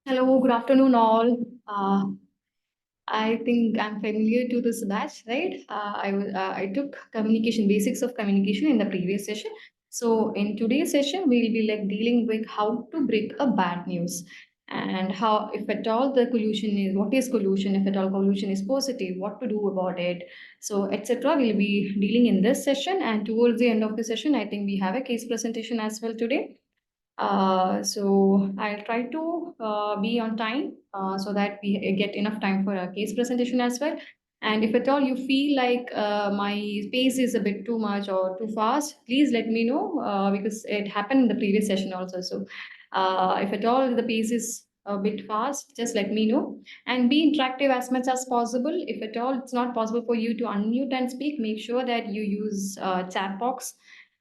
Hello, good afternoon, all. I think I'm familiar to this batch, right? I took communication basics of communication in the previous session. So in today's session, we'll be like dealing with how to break a bad news and how, if at all, the collusion is what is collusion, if at all collusion is positive, what to do about it. So etc. We'll be dealing in this session, and towards the end of the session, I think we have a case presentation as well today. So I'll try to be on time so that we get enough time for a case presentation as well. And if at all you feel like my pace is a bit too much or too fast, please let me know because it happened in the previous session also. So if at all the pace is a bit fast, just let me know and be interactive as much as possible. If at all it's not possible for you to unmute and speak, make sure that you use chat box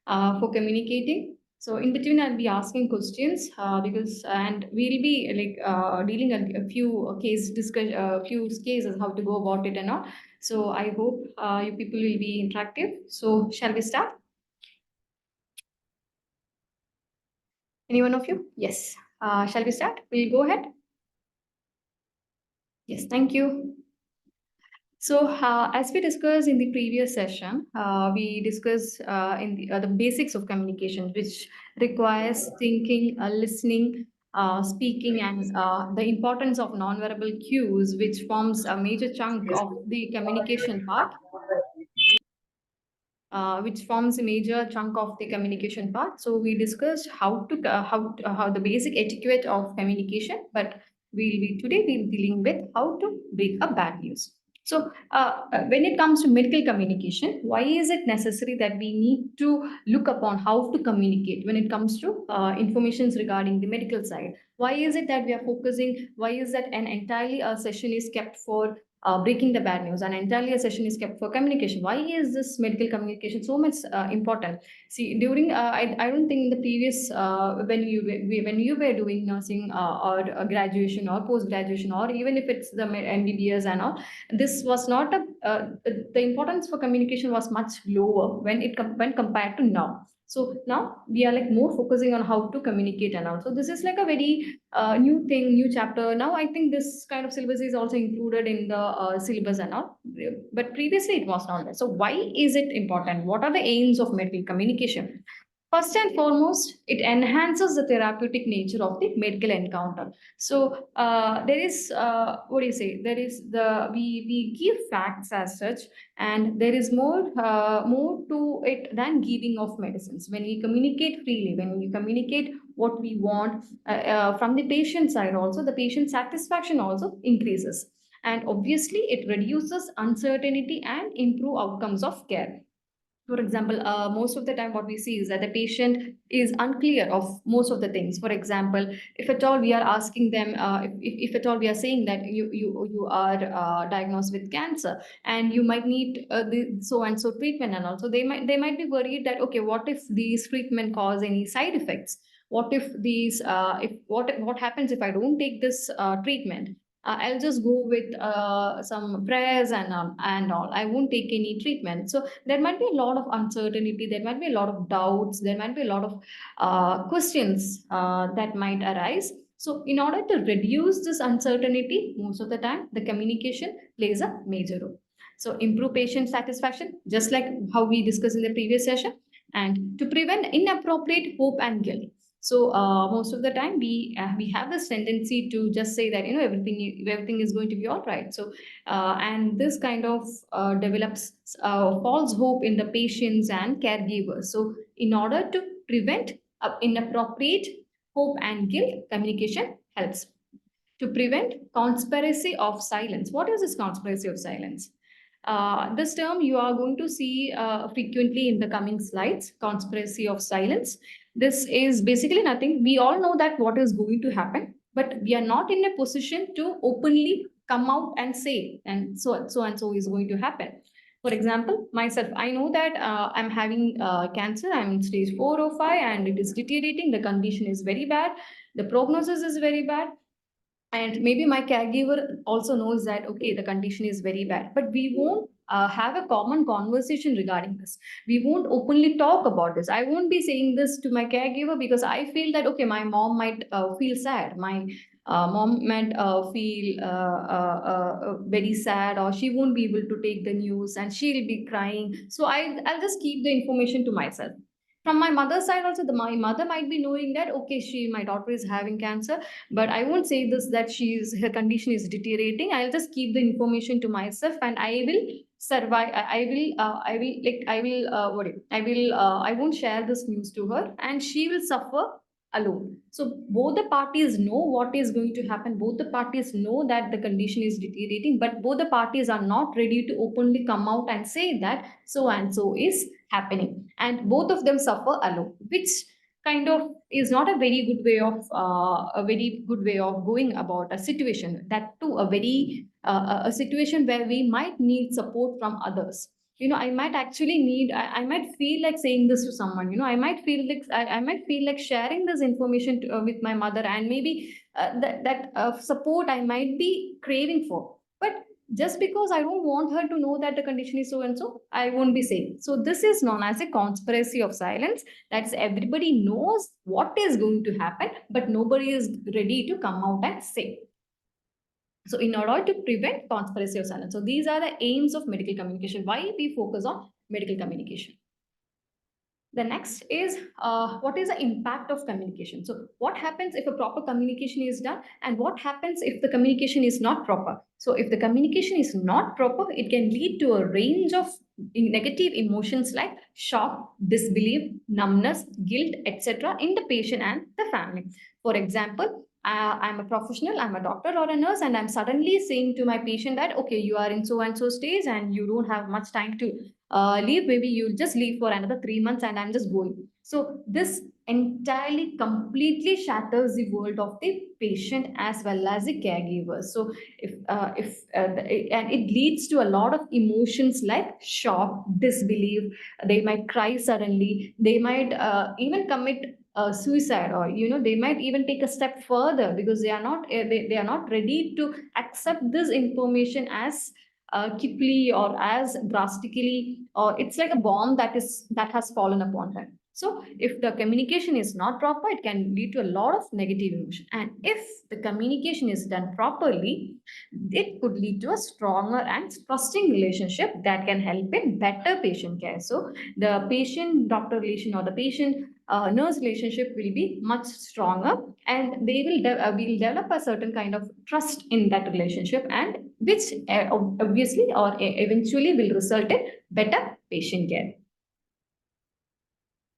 for communicating. So in between, I'll be asking questions and we'll be dealing a few few cases how to go about it and all. So I hope you people will be interactive. So shall we start? Any one of you? Yes. Shall we start? We'll go ahead. Yes. Thank you. So, as we discussed in the previous session, we discussed in the basics of communication, which requires thinking, listening, speaking, and the importance of nonverbal cues, which forms a major chunk of the communication part. Which forms a major chunk of the communication part. So we discussed how the basic etiquette of communication, but we'll be dealing with how to break a bad news. So when it comes to medical communication, why is it necessary that we need to look upon how to communicate when it comes to informations regarding the medical side? Why is it that we are focusing? Why is that an entirely a session is kept for breaking the bad news, and entirely a session is kept for communication? Why is this medical communication so much important? See, during I don't think in the previous when you were doing nursing or graduation or post graduation, or even if it's the MBBS and all, this was not a the importance for communication was much lower when compared to now. So now we are like more focusing on how to communicate and all. So this is like a very new thing, new chapter. Now I think this kind of syllabus is also included in the syllabus and all. But previously it was not there. So why is it important? What are the aims of medical communication? First and foremost, it enhances the therapeutic nature of the medical encounter. So there is what do you say? There is the we give facts as such, and there is more to it than giving of medicines. When we communicate freely, when we communicate what we want from the patient side, also the patient satisfaction also increases, and obviously it reduces uncertainty and improve outcomes of care. For example, most of the time what we see is that the patient is unclear of most of the things. For example, if at all we are asking them, if at all we are saying that you are diagnosed with cancer and you might need the so and so treatment, and also they might be worried that, okay, what if these treatment cause any side effects? What if these if what happens if I don't take this treatment? I'll just go with some prayers and all. I won't take any treatment. So there might be a lot of uncertainty. There might be a lot of doubts. There might be a lot of questions that might arise. So in order to reduce this uncertainty, most of the time the communication plays a major role. So improve patient satisfaction, just like how we discussed in the previous session, and to prevent inappropriate hope and guilt. So most of the time we have this tendency to just say that, everything is going to be all right. So and this kind of develops false hope in the patients and caregivers. So in order to prevent inappropriate hope and guilt, communication helps. To prevent conspiracy of silence. What is this conspiracy of silence? This term you are going to see frequently in the coming slides, conspiracy of silence. This is basically nothing. We all know that what is going to happen, but we are not in a position to openly come out and say, and so is going to happen. For example, myself, I know that I'm having cancer. I'm in stage 4 or 5, and it is deteriorating. The condition is very bad. The prognosis is very bad, and maybe my caregiver also knows that, okay, the condition is very bad, but we won't have a common conversation regarding this. We won't openly talk about this. I won't be saying this to my caregiver because I feel that, okay, my mom might feel sad. My mom might feel very sad, or she won't be able to take the news and she'll be crying. So I'll just keep the information to myself. From my mother's side also, my mother might be knowing that okay, my daughter is having cancer, but I won't say this that her condition is deteriorating. I'll just keep the information to myself, and I will survive. I won't share this news to her, and she will suffer alone. So both the parties know what is going to happen. Both the parties know that the condition is deteriorating, but both the parties are not ready to openly come out and say that so and so is happening, and both of them suffer alone, which kind of is not a very good way of going about a situation, that too a very a situation where we might need support from others. I might actually need, I might feel like saying this to someone. I might feel like sharing this information with my mother, and maybe that support I might be craving for. But just because I don't want her to know that the condition is so and so, I won't be saying. So this is known as a conspiracy of silence. That's everybody knows what is going to happen, but nobody is ready to come out and say. So in order to prevent conspiracy of silence, so these are the aims of medical communication. Why we focus on medical communication? The next is what is the impact of communication? So what happens if a proper communication is done, and what happens if the communication is not proper? So if the communication is not proper, it can lead to a range of negative emotions like shock, disbelief, numbness, guilt, etc. in the patient and the family. For example, I'm a professional, I'm a doctor or a nurse, and I'm suddenly saying to my patient that, okay, you are in so and so stage and you don't have much time to leave. Maybe you'll just leave for another 3 months and I'm just going. So this entirely completely shatters the world of the patient as well as the caregiver. So and it leads to a lot of emotions like shock, disbelief. They might cry suddenly. They might even commit suicide, or they might even take a step further because they are not ready to accept this information as quickly or as drastically, or it's like a bomb that has fallen upon them. So if the communication is not proper, it can lead to a lot of negative emotion. And if the communication is done properly, it could lead to a stronger and trusting relationship that can help in better patient care. So the patient doctor relation, or the patient nurse relationship will be much stronger, and they will develop a certain kind of trust in that relationship, and which obviously or eventually will result in better patient care.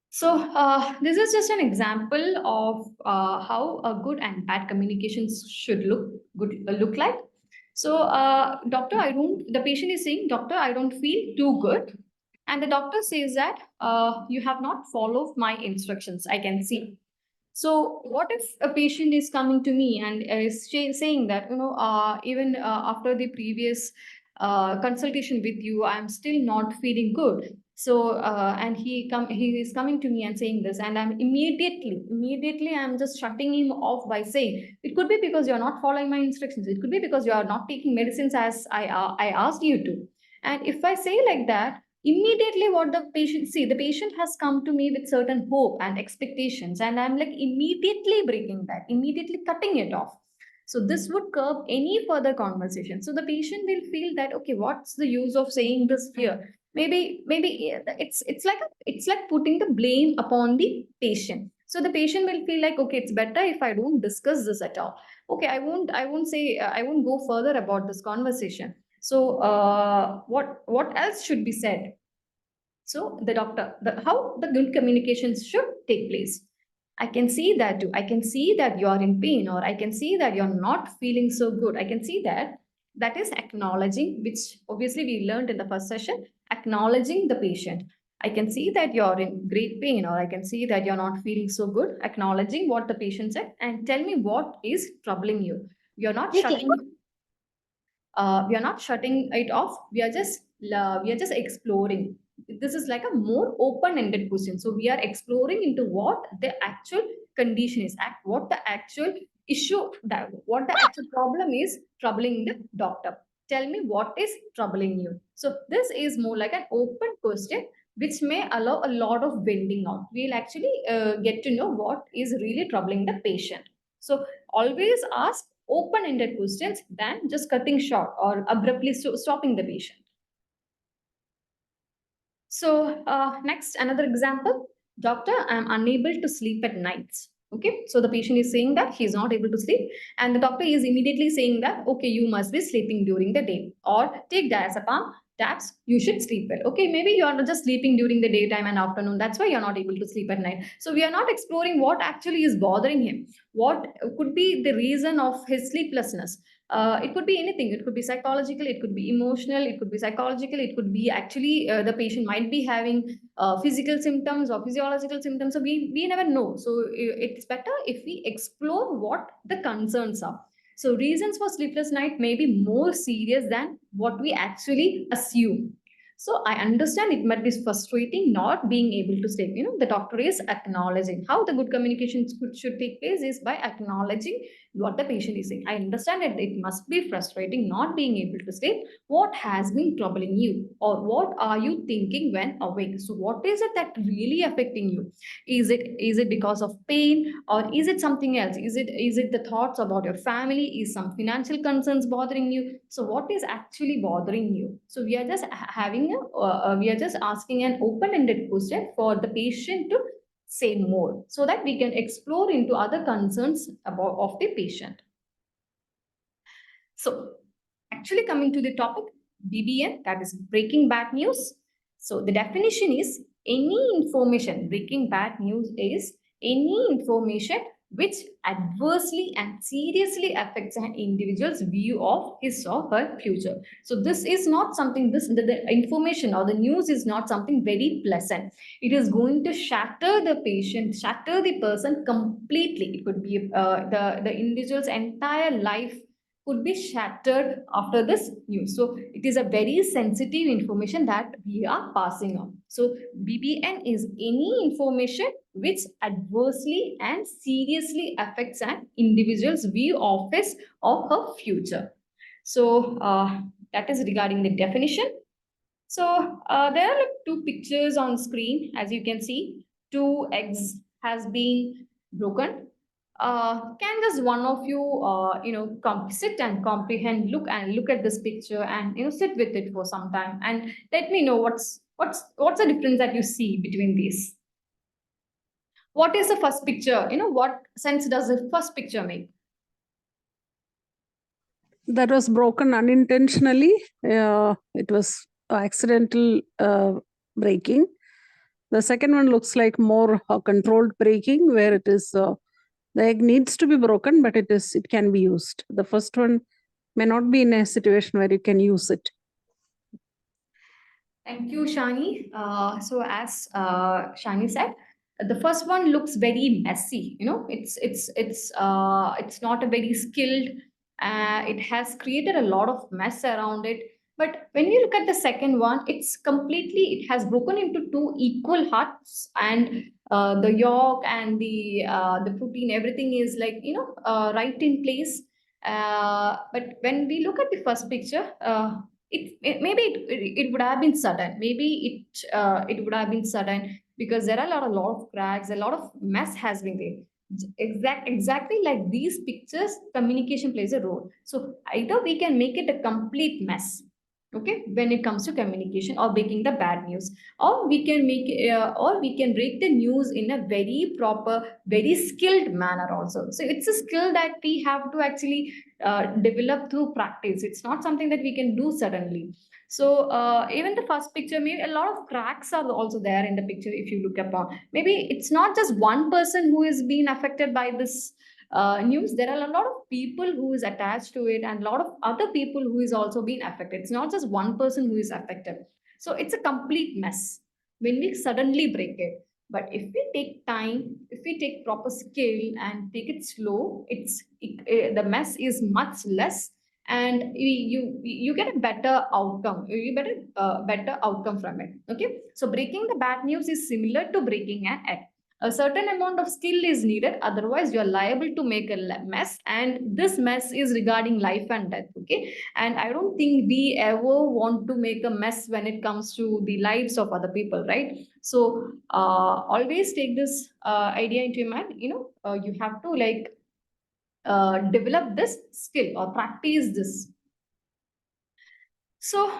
So this is just an example of how a good and bad communications should look like. So doctor, the patient is saying, doctor, I don't feel too good. And the doctor says that you have not followed my instructions, I can see. So what if a patient is coming to me and is saying that, even after the previous consultation with you, I'm still not feeling good. So and he is coming to me and saying this, and I'm immediately I'm just shutting him off by saying, it could be because you're not following my instructions. It could be because you are not taking medicines as I asked you to. And if I say like that, immediately what the patient has come to me with certain hope and expectations, and I'm like immediately breaking that, immediately cutting it off. So this would curb any further conversation. So the patient will feel that, okay, what's the use of saying this here? Maybe it's like putting the blame upon the patient. So the patient will feel like, okay, it's better if I don't discuss this at all. Okay, I won't go further about this conversation. So what else should be said? So the doctor, how the good communications should take place. I can see that too. I can see that you are in pain, or I can see that you're not feeling so good. I can see that. That is acknowledging, which obviously we learned in the first session, acknowledging the patient. I can see that you're in great pain, or I can see that you're not feeling so good. Acknowledging what the patient said, and tell me what is troubling you. You're not shutting we are not shutting it off. We are just exploring. This is like a more open-ended question. So we are exploring into what the actual condition is, what the actual issue, that what the actual problem is troubling the doctor. Tell me what is troubling you. So this is more like an open question, which may allow a lot of bending out. We'll actually get to know what is really troubling the patient. So always ask open-ended questions than just cutting short or abruptly stopping the patient. So next, another example, doctor, I'm unable to sleep at nights. Okay, so the patient is saying that he's not able to sleep, and the doctor is immediately saying that, okay, you must be sleeping during the day, or take diazepam tabs, you should sleep well. Okay, maybe you are not just sleeping during the daytime and afternoon, that's why you're not able to sleep at night. So we are not exploring what actually is bothering him, what could be the reason of his sleeplessness. It could be anything. It could be psychological, it could be emotional, it could be psychological, it could be actually the patient might be having physical symptoms or physiological symptoms. So we never know. So it's better if we explore what the concerns are. So reasons for sleepless night may be more serious than what we actually assume. So I understand it might be frustrating not being able to sleep. The doctor is acknowledging how the good communication should take place is by acknowledging what the patient is saying. I understand that it must be frustrating not being able to sleep. What has been troubling you, or what are you thinking when awake? So, what is it that really affecting you? Is it because of pain, or is it something else? Is it the thoughts about your family? Is some financial concerns bothering you? So, what is actually bothering you? So, we are just we are just asking an open-ended question for the patient to say more, so that we can explore into other concerns of the patient. So actually coming to the topic, BBN, that is breaking bad news. So the definition is any information, breaking bad news is any information which adversely and seriously affects an individual's view of his or her future. So this is not something, the information or the news is not something very pleasant. It is going to shatter the patient, shatter the person completely. It could be the individual's entire life could be shattered after this news. So it is a very sensitive information that we are passing on. So BBN is any information which adversely and seriously affects an individual's view of his or her future. So that is regarding the definition. So there are like two pictures on screen, as you can see. Two eggs has been broken. Can just one of you, sit and comprehend, look at this picture, and sit with it for some time, and let me know what's the difference that you see between these. What is the first picture? What sense does the first picture make? That was broken unintentionally. It was accidental breaking. The second one looks like more controlled breaking, where it is the egg needs to be broken, but it can be used. The first one may not be in a situation where you can use it. Thank you, Shani. So as Shani said, the first one looks very messy. It's not a very skilled. It has created a lot of mess around it. But when you look at the second one, it has broken into two equal parts, and the yolk and the protein, everything is like right in place. But when we look at the first picture, it would have been sudden. Maybe it would have been sudden because there are a lot of cracks, a lot of mess has been there. Exactly like these pictures, communication plays a role. So either we can make it a complete mess, okay, when it comes to communication or breaking the bad news, or we can break the news in a very proper, very skilled manner also. So it's a skill that we have to actually develop through practice. It's not something that we can do suddenly. So even the first picture, maybe a lot of cracks are also there in the picture. If you look upon, maybe it's not just one person who is being affected by this news. There are a lot of people who is attached to it, and a lot of other people who is also being affected. It's not just one person who is affected. So it's a complete mess when we suddenly break it. But if we take time, if we take proper skill and take it slow, the mess is much less, and you get a better outcome. You get a better outcome from it. Okay, so breaking the bad news is similar to breaking an egg. A certain amount of skill is needed, otherwise you are liable to make a mess, and this mess is regarding life and death. Okay, and I don't think we ever want to make a mess when it comes to the lives of other people, right? So always take this idea into your mind. You have to like develop this skill or practice this. So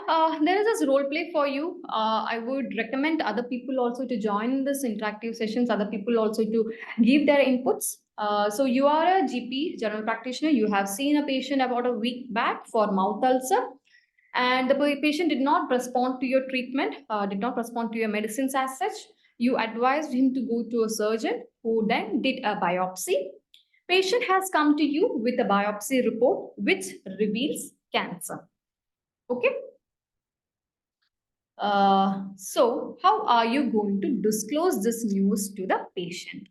there is this role play for you. I would recommend other people also to join this interactive sessions, other people also to give their inputs. So you are a GP, general practitioner. You have seen a patient about a week back for mouth ulcer, and the patient did not respond to your treatment, did not respond to your medicines as such. You advised him to go to a surgeon who then did a biopsy. Patient has come to you with a biopsy report which reveals cancer. Okay. So how are you going to disclose this news to the patient?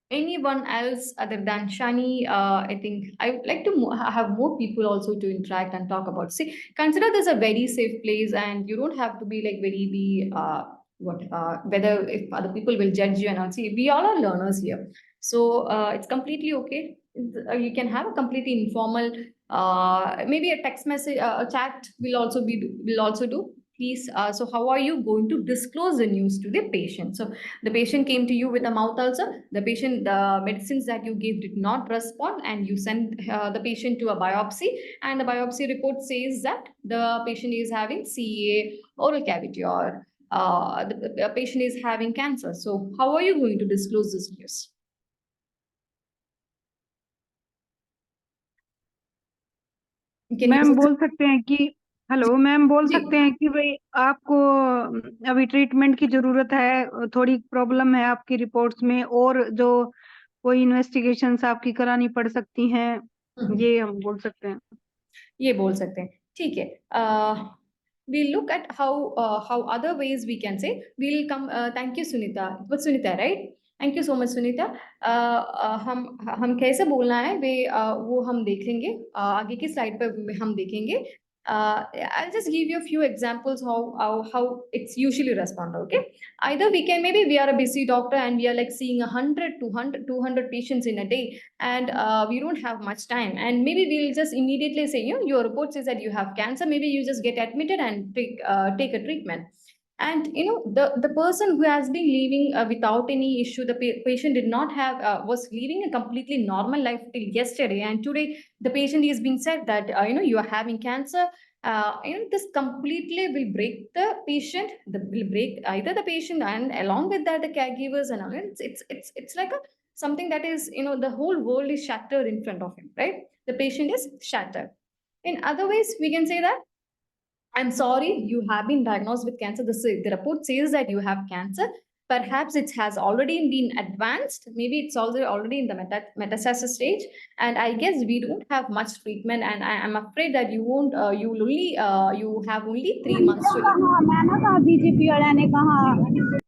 Anyone else other than Shani? I think I would like to have more people also to interact and talk about. See, consider this a very safe place, and you don't have to be like very be whether if other people will judge you and all. See, we all are learners here, so it's completely okay. You can have a completely informal, maybe a text message, a chat will also do. Please, so how are you going to disclose the news to the patient? So the patient came to you with a mouth ulcer. The medicines that you gave did not respond, and you sent the patient to a biopsy. And the biopsy report says that the patient is having CA, oral cavity, or the patient is having cancer. So, how are you going to disclose this news? Can you ma'am बोल सकते हैं कि hello ma'am बोल जी सकते हैं कि भाई आपको अभी ट्रीटमेंट की जरूरत है, थोड़ी प्रॉब्लम है आपकी रिपोर्ट्स में, और जो कोई इन्वेस्टिगेशंस आपकी करानी पड़ सकती हैं, ये हम बोल सकते हैं। ये बोल सकते हैं, ठीक है। we'll look at how other ways we can say. We'll come. Thank you, Sunita. It was Sunita, right? Thank you so much Sunita. हम कैसे बोलना है वे वो हम देख लेंगे, आगे की स्लाइड पर हम देखेंगे। I'll just give you a few examples how it's usually respond. Okay, either we can, maybe we are a busy doctor and we are like seeing 100 200 patients in a day, and we don't have much time, and maybe we'll just immediately say, you know, your report says that you have cancer, maybe you just get admitted and take a treatment. And you know, the person who has been living without any issue, the patient did not have was living a completely normal life till yesterday, and today the patient is being said that you know, you are having cancer. You know, this completely will break the patient, will break either the patient and along with that the caregivers and all. It's like a something that is, you know, the whole world is shattered in front of him, right? The patient is shattered. In other ways we can say that, I'm sorry, you have been diagnosed with cancer. The report says that you have cancer. Perhaps it has already been advanced. Maybe it's already in the metastasis stage. And I guess we don't have much treatment. And I'm afraid that you won't. You will only. You have only 3 months to live.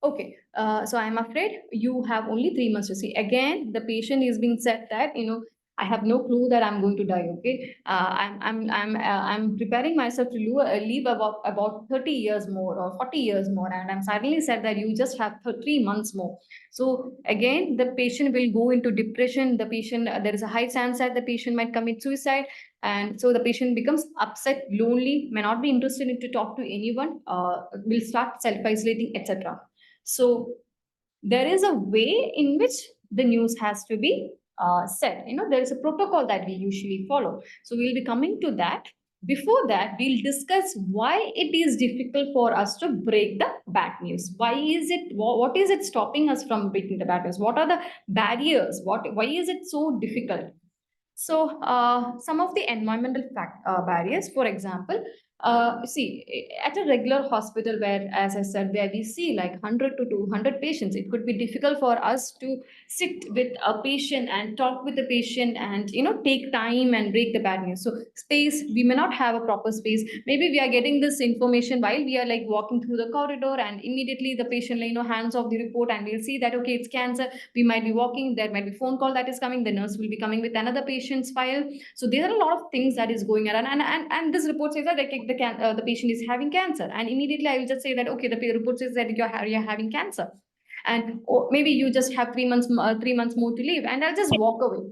Okay, so I'm afraid you have only 3 months to see. Again, the patient is being said that, you know, I have no clue that I'm going to die. Okay, I'm preparing myself to live about 30 years more or 40 years more, and I'm suddenly said that you just have 3 months more. So again, the patient will go into depression. The patient, there is a high chance that the patient might commit suicide, and so the patient becomes upset, lonely, may not be interested in to talk to anyone, will start self isolating, etc. So there is a way in which the news has to be said. You know, there is a protocol that we usually follow. So we'll be coming to that. Before that, we'll discuss why it is difficult for us to break the bad news. Why is it? What is it stopping us from breaking the bad news? What are the barriers? Why is it so difficult? So some of the environmental barriers, for example, see, at a regular hospital where, as I said, where we see like 100 to 200 patients, it could be difficult for us to sit with a patient and talk with the patient and, you know, take time and break the bad news. So space, we may not have a proper space. Maybe we are getting this information while we are like walking through the corridor, and immediately the patient, you know, hands off the report, and we'll see that, okay, it's cancer. We might be walking, there might be phone call that is coming, the nurse will be coming with another patient's file. So there are a lot of things that is going around, and this report says that the patient is having cancer, and immediately I will just say that, okay, the report says that you're having cancer, and maybe you just have 3 months more to live, and I'll just walk away.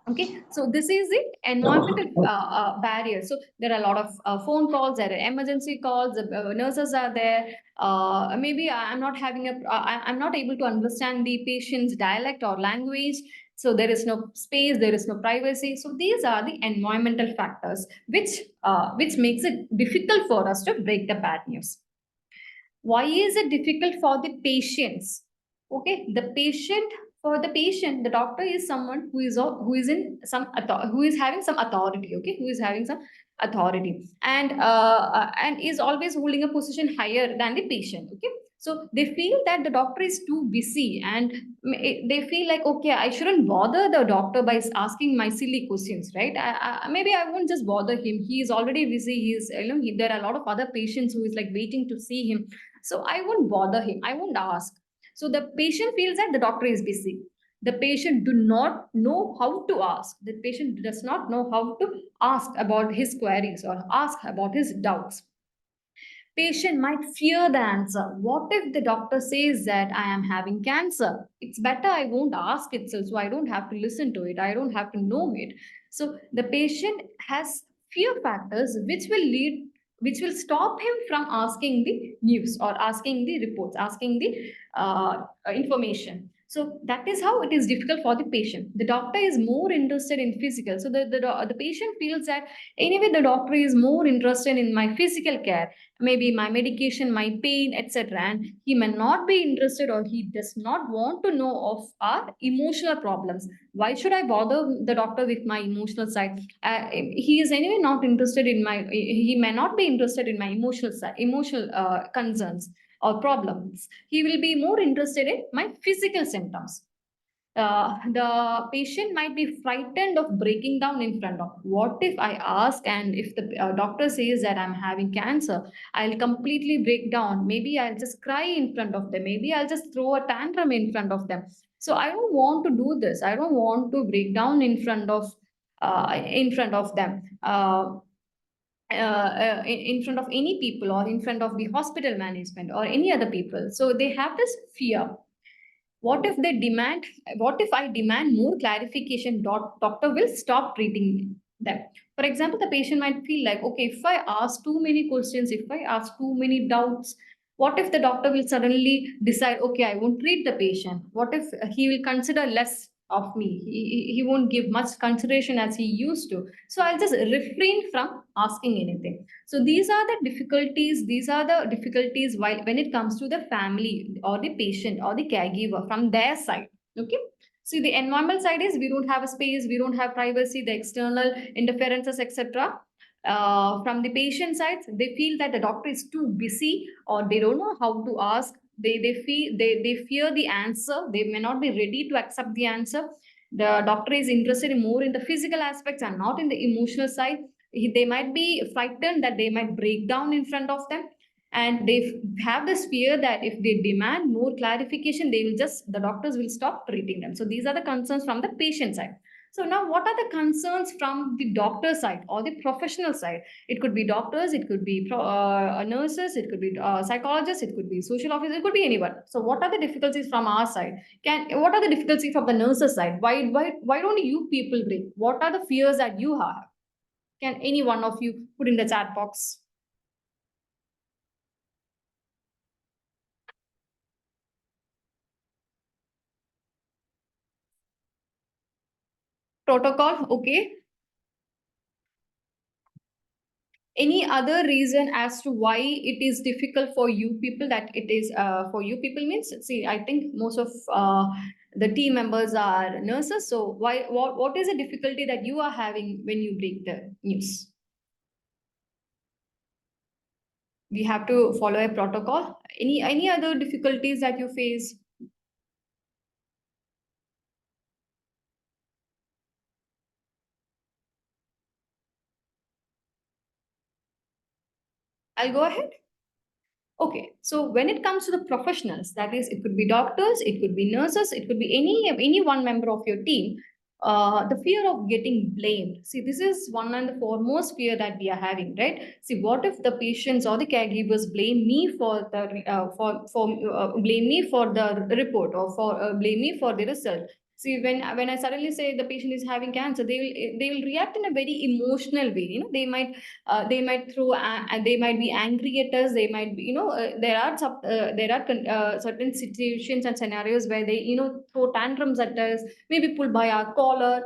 Okay, so this is the environmental barrier. So there are a lot of phone calls, there are emergency calls, nurses are there. Maybe I'm not having I'm not able to understand the patient's dialect or language. So there is no space, there is no privacy. So these are the environmental factors which makes it difficult for us to break the bad news. Why is it difficult for the patients? Okay, for the patient, the doctor is someone who is in some who is having some authority. Okay, who is having some authority and is always holding a position higher than the patient. Okay, so they feel that the doctor is too busy and they feel like, okay, I shouldn't bother the doctor by asking my silly questions, right? Maybe I won't just bother him. He is already busy. He is, there are a lot of other patients who is like waiting to see him, so I won't bother him. I won't ask. So the patient feels that the doctor is busy. The patient do not know how to ask. The patient does not know how to ask about his queries or ask about his doubts. Patient might fear the answer. What if the doctor says that I am having cancer? It's better I won't ask itself, so I don't have to listen to it. I don't have to know it. So the patient has fear factors which will stop him from asking the news or asking the reports, asking the information. So that is how it is difficult for the patient. The doctor is more interested in physical. So the patient feels that anyway, the doctor is more interested in my physical care, maybe my medication, my pain, etc. And he may not be interested or he does not want to know of our emotional problems. Why should I bother the doctor with my emotional side? He is anyway not interested in he may not be interested in my emotional side, emotional concerns or problems. He will be more interested in my physical symptoms. The patient might be frightened of breaking down in front of. What if I ask and if the doctor says that I'm having cancer, I'll completely break down. Maybe I'll just cry in front of them. Maybe I'll just throw a tantrum in front of them. So I don't want to do this. I don't want to break down in front of them. In front of any people or in front of the hospital management or any other people. So they have this fear. What if they demand, what if I demand more clarification? Doctor will stop treating them. For example, the patient might feel like, okay, if I ask too many questions, if I ask too many doubts, what if the doctor will suddenly decide, okay, I won't treat the patient? What if he will consider less of me? He won't give much consideration as he used to. So I'll just refrain from asking anything. So these are the difficulties. These are the difficulties while when it comes to the family or the patient or the caregiver from their side. Okay. See, the environmental side is we don't have a space, we don't have privacy, the external interferences, etc. From the patient side, they feel that the doctor is too busy or they don't know how to ask. They fear the answer. They may not be ready to accept the answer. The doctor is interested in more in the physical aspects and not in the emotional side. They might be frightened that they might break down in front of them, and they have this fear that if they demand more clarification, the doctors will stop treating them. So these are the concerns from the patient side. So now what are the concerns from the doctor side or the professional side? It could be doctors, it could be nurses, it could be psychologists, it could be social officers, it could be anyone. So what are the difficulties from our side? What are the difficulties from the nurses side? Why don't you people break? What are the fears that you have? Can any one of you put in the chat box? Protocol, okay. Any other reason as to why it is difficult for you people? That it is for you people means, see, I think most of the team members are nurses. So what is the difficulty that you are having when you break the news? We have to follow a protocol. Any other difficulties that you face? I'll go ahead. Okay, so when it comes to the professionals, that is, it could be doctors, it could be nurses, it could be any one member of your team. The fear of getting blamed. See, this is one and the foremost fear that we are having, right? See, what if the patients or the caregivers blame me for the blame me for the report or for blame me for the result? See, when I suddenly say the patient is having cancer, they will react in a very emotional way. They might they might be angry at us. They might be, certain situations and scenarios where they, throw tantrums at us, maybe pull by our collar.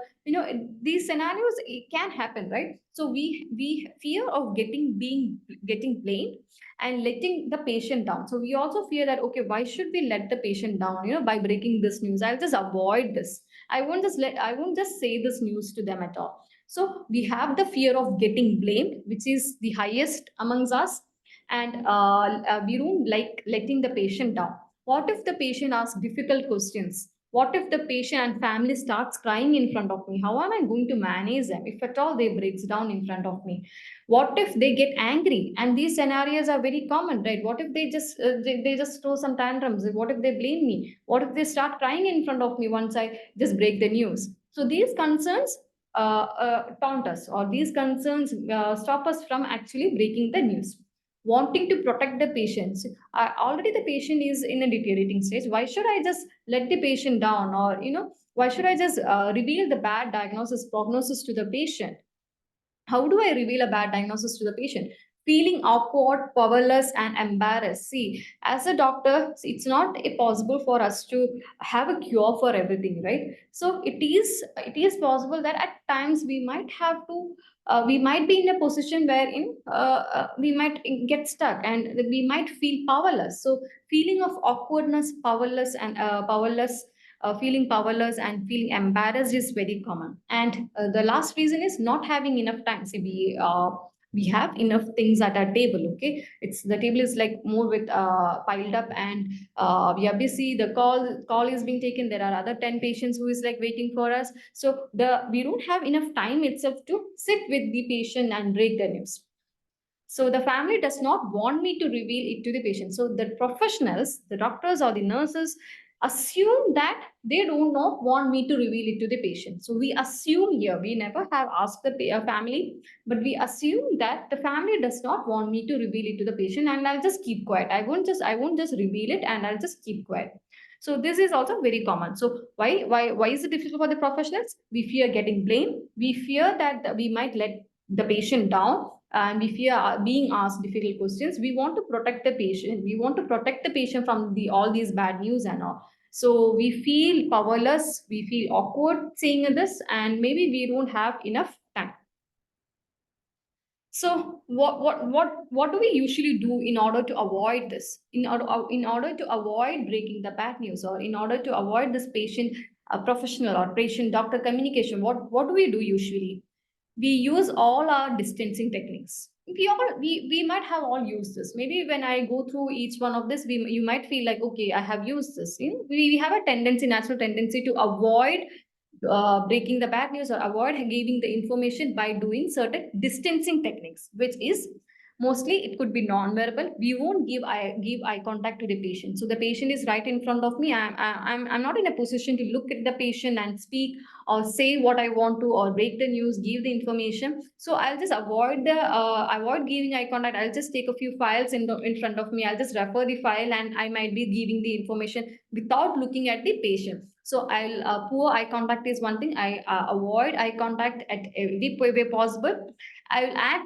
These scenarios, it can happen, right? So we fear of getting blamed and letting the patient down. So we also fear that, okay, why should we let the patient down, by breaking this news? I'll just avoid this. I won't just say this news to them at all. So we have the fear of getting blamed, which is the highest amongst us. And we don't like letting the patient down. What if the patient asks difficult questions? What if the patient and family starts crying in front of me? How am I going to manage them if at all they breaks down in front of me? What if they get angry? And these scenarios are very common, right? What if they just throw some tantrums? What if they blame me? What if they start crying in front of me once I just break the news? So these concerns taunt us, or these concerns stop us from actually breaking the news. Wanting to protect the patients, already the patient is in a deteriorating stage. Why should I just let the patient down, or why should I just reveal the bad prognosis to the patient? How do I reveal a bad diagnosis to the patient? Feeling awkward, powerless, and embarrassed. See, as a doctor, it's not possible for us to have a cure for everything, right? So it is possible that at times we might have to. We might be in a position wherein we might get stuck and we might feel powerless. So, feeling of awkwardness, feeling powerless and feeling embarrassed is very common. And the last reason is not having enough time. See, we have enough things at our table. Okay, it's the table is like more with piled up, and we are busy. The call is being taken. There are other 10 patients who is like waiting for us. So we don't have enough time itself to sit with the patient and break the news. So the family does not want me to reveal it to the patient. So the professionals, the doctors or the nurses, assume that they do not want me to reveal it to the patient. So we assume here, we never have asked the family, but we assume that the family does not want me to reveal it to the patient, and I'll just keep quiet. I won't just reveal it, and I'll just keep quiet. So this is also very common. So why is it difficult for the professionals? We fear getting blamed. We fear that we might let the patient down, and if we are being asked difficult questions, we want to protect the patient. We want to protect the patient from all these bad news and all. So we feel powerless, we feel awkward saying this, and maybe we don't have enough time. So what do we usually do in order to avoid this? In order to avoid breaking the bad news, or in order to avoid this patient professional or patient doctor communication, what do we do usually? We use all our distancing techniques. We might have all used this. Maybe when I go through each one of this, you might feel like, okay, I have used this. We have a natural tendency to avoid breaking the bad news or avoid giving the information by doing certain distancing techniques, which is mostly it could be non-verbal. We won't give eye contact to the patient. So the patient is right in front of me. I'm not in a position to look at the patient and speak or say what I want to, or break the news, give the information. So I'll just avoid giving eye contact. I'll just take a few files in front of me. I'll just refer the file, and I might be giving the information without looking at the patient. So I'll poor eye contact is one thing. I avoid eye contact at every way possible. I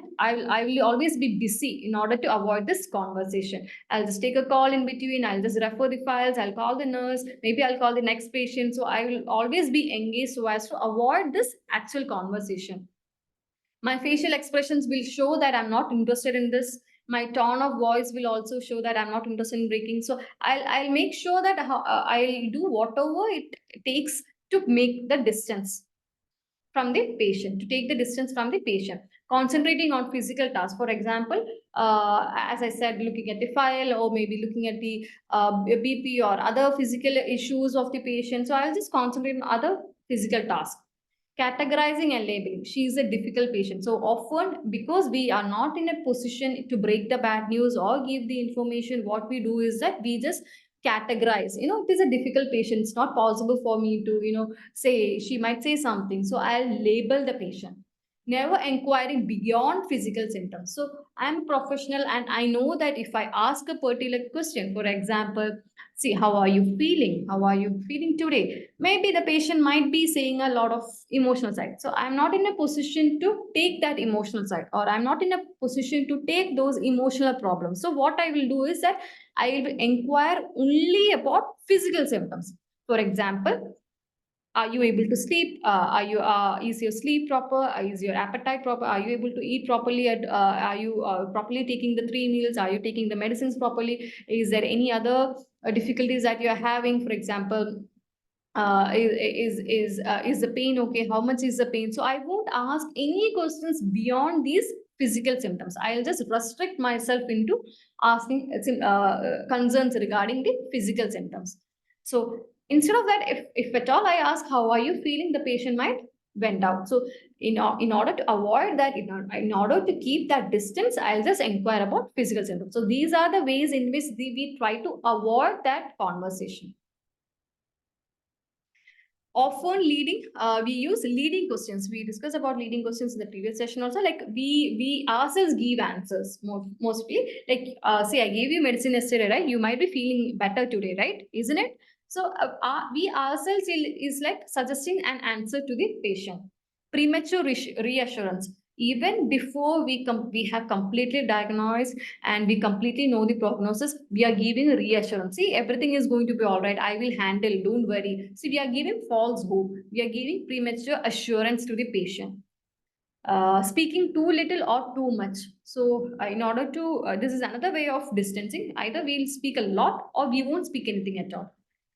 will always be busy in order to avoid this conversation. I'll just take a call in between. I'll just refer the files. I'll call the nurse. Maybe I'll call the next patient. So I will always be engaged so as to avoid this actual conversation. My facial expressions will show that I'm not interested in this. My tone of voice will also show that I'm not interested in breaking. So I'll make sure that I'll do whatever it takes to make the distance from the patient, to take the distance from the patient, concentrating on physical tasks. For example, as I said, looking at the file, or maybe looking at the BP or other physical issues of the patient. So I'll just concentrate on other physical tasks. Categorizing and labeling. She is a difficult patient. So often, because we are not in a position to break the bad news or give the information, what we do is that we just categorize. It is a difficult patient. It's not possible for me to, say, she might say something. So I'll label the patient. never inquiring beyond physical symptoms. So I'm a professional and I know that if I ask a particular question, for example, see, how are you feeling? How are you feeling today? Maybe the patient might be saying a lot of emotional side. So I'm not in a position to take that emotional side, or I'm not in a position to take those emotional problems. So what I will do is that I will inquire only about physical symptoms. For example, are you able to sleep? Is your sleep proper? Is your appetite proper? Are you able to eat properly? Are you properly taking the 3 meals? Are you taking the medicines properly? Is there any other difficulties that you are having? For example, is the pain okay? How much is the pain? So I won't ask any questions beyond these physical symptoms. I'll just restrict myself into asking concerns regarding the physical symptoms. So instead of that, if at all I ask how are you feeling, the patient might went out. So in order to avoid that, in order to keep that distance, I'll just inquire about physical symptoms. So these are the ways in which we try to avoid that conversation. Often we use leading questions. We discussed about leading questions in the previous session also. Like we ourselves give answers mostly. Like say I gave you medicine yesterday, right? You might be feeling better today, right? Isn't it? So we ourselves is like suggesting an answer to the patient. Premature reassurance. Even before we have completely diagnosed and we completely know the prognosis, we are giving reassurance. See, everything is going to be all right. I will handle. Don't worry. See, we are giving false hope. We are giving premature assurance to the patient. Speaking too little or too much. So, in order to, this is another way of distancing. Either we'll speak a lot or we won't speak anything at all.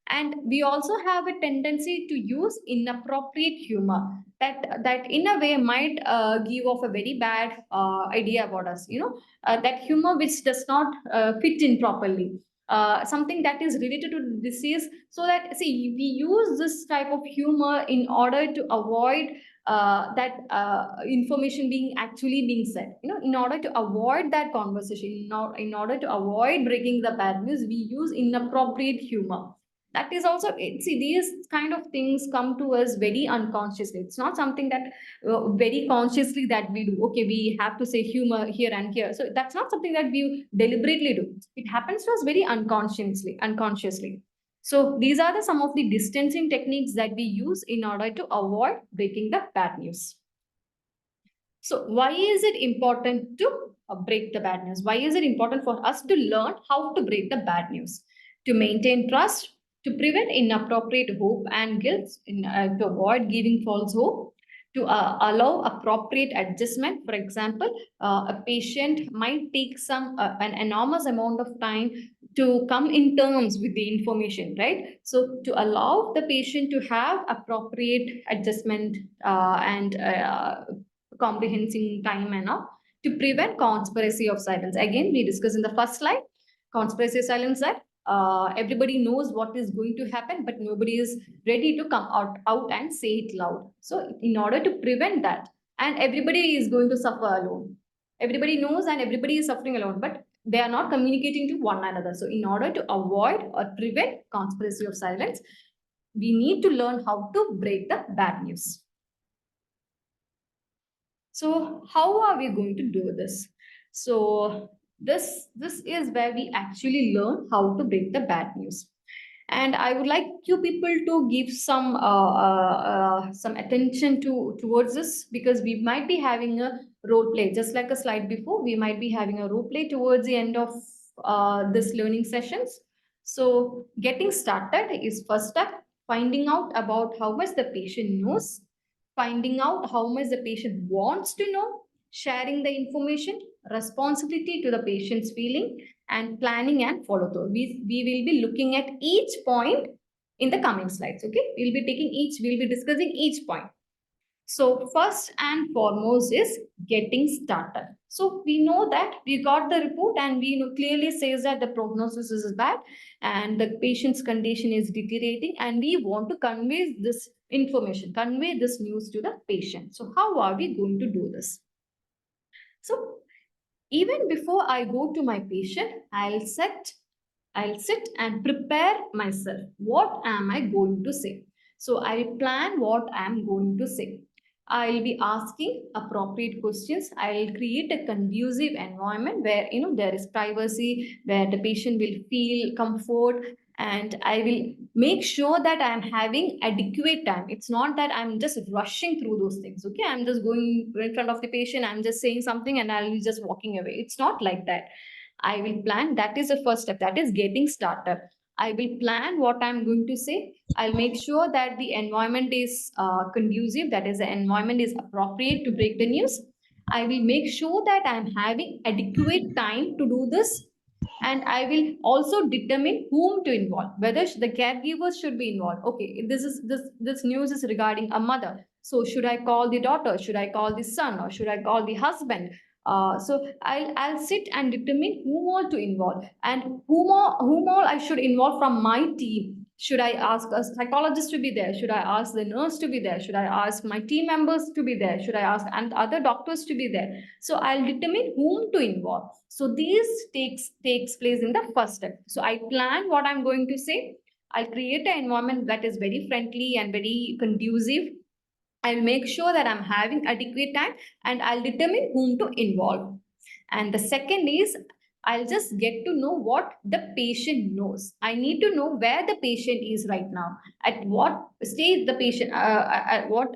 And we also have a tendency to use inappropriate humor that in a way might give off a very bad idea about us. That humor which does not fit in properly. Something that is related to the disease, so that see we use this type of humor in order to avoid that information being actually being said. In order to avoid that conversation, in order to avoid breaking the bad news, we use inappropriate humor. That is also, see, these kind of things come to us very unconsciously. It's not something that very consciously that we do. Okay, we have to say humor here and here. So that's not something that we deliberately do. It happens to us very unconsciously. So these are some of the distancing techniques that we use in order to avoid breaking the bad news. So why is it important to break the bad news? Why is it important for us to learn how to break the bad news? To maintain trust, to prevent inappropriate hope and guilt, to avoid giving false hope, to allow appropriate adjustment. For example, a patient might take an enormous amount of time to come in terms with the information, right? So to allow the patient to have appropriate adjustment and comprehending time and all, to prevent conspiracy of silence. Again, we discussed in the first slide, conspiracy of silence, that everybody knows what is going to happen, but nobody is ready to come out and say it loud. So in order to prevent that, and everybody is going to suffer alone. Everybody knows and everybody is suffering alone, but they are not communicating to one another. So in order to avoid or prevent conspiracy of silence, we need to learn how to break the bad news. So how are we going to do this? So this is where we actually learn how to break the bad news. And I would like you people to give some attention towards this, because we might be having a role play, just like a slide before. We might be having a role play towards the end of this learning sessions. So getting started is first step. Finding out about how much the patient knows, finding out how much the patient wants to know, sharing the information, responsibility to the patient's feeling, and planning and follow through. We will be looking at each point in the coming slides. Okay, we'll be discussing each point. So first and foremost is getting started. So we know that we got the report and we know clearly says that the prognosis is bad and the patient's condition is deteriorating, and we want to convey this information, convey this news to the patient. So how are we going to do this? So even before I go to my patient, I'll sit and prepare myself. What am I going to say? So I plan what I'm going to say. I'll be asking appropriate questions. I'll create a conducive environment where there is privacy, where the patient will feel comfort, and I will make sure that I'm having adequate time. It's not that I'm just rushing through those things. Okay, I'm just going in front of the patient, I'm just saying something, and I'll be just walking away. It's not like that. I will plan. That is the first step. That is getting started. I will plan what I'm going to say. I'll make sure that the environment is conducive, that is, the environment is appropriate to break the news. I will make sure that I'm having adequate time to do this. And I will also determine whom to involve, whether the caregivers should be involved. Okay, this news is regarding a mother. So should I call the daughter? Should I call the son? Or should I call the husband? So I'll sit and determine whom all to involve and whom all I should involve from my team. Should I ask a psychologist to be there? Should I ask the nurse to be there? Should I ask my team members to be there? Should I ask and other doctors to be there? So I'll determine whom to involve. So this takes place in the first step. So I plan what I'm going to say. I'll create an environment that is very friendly and very conducive. I'll make sure that I'm having adequate time, and I'll determine whom to involve. And the second is I'll just get to know what the patient knows. I need to know where the patient is right now, at what stage the patient, at what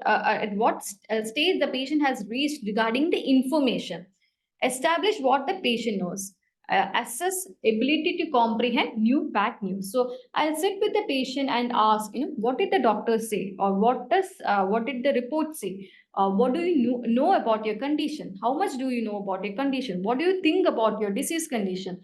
stage the patient has reached regarding the information. Establish what the patient knows. Assess ability to comprehend new fact news. So I'll sit with the patient and ask, what did the doctor say, or what did the report say? What do you know about your condition? How much do you know about your condition? What do you think about your disease condition?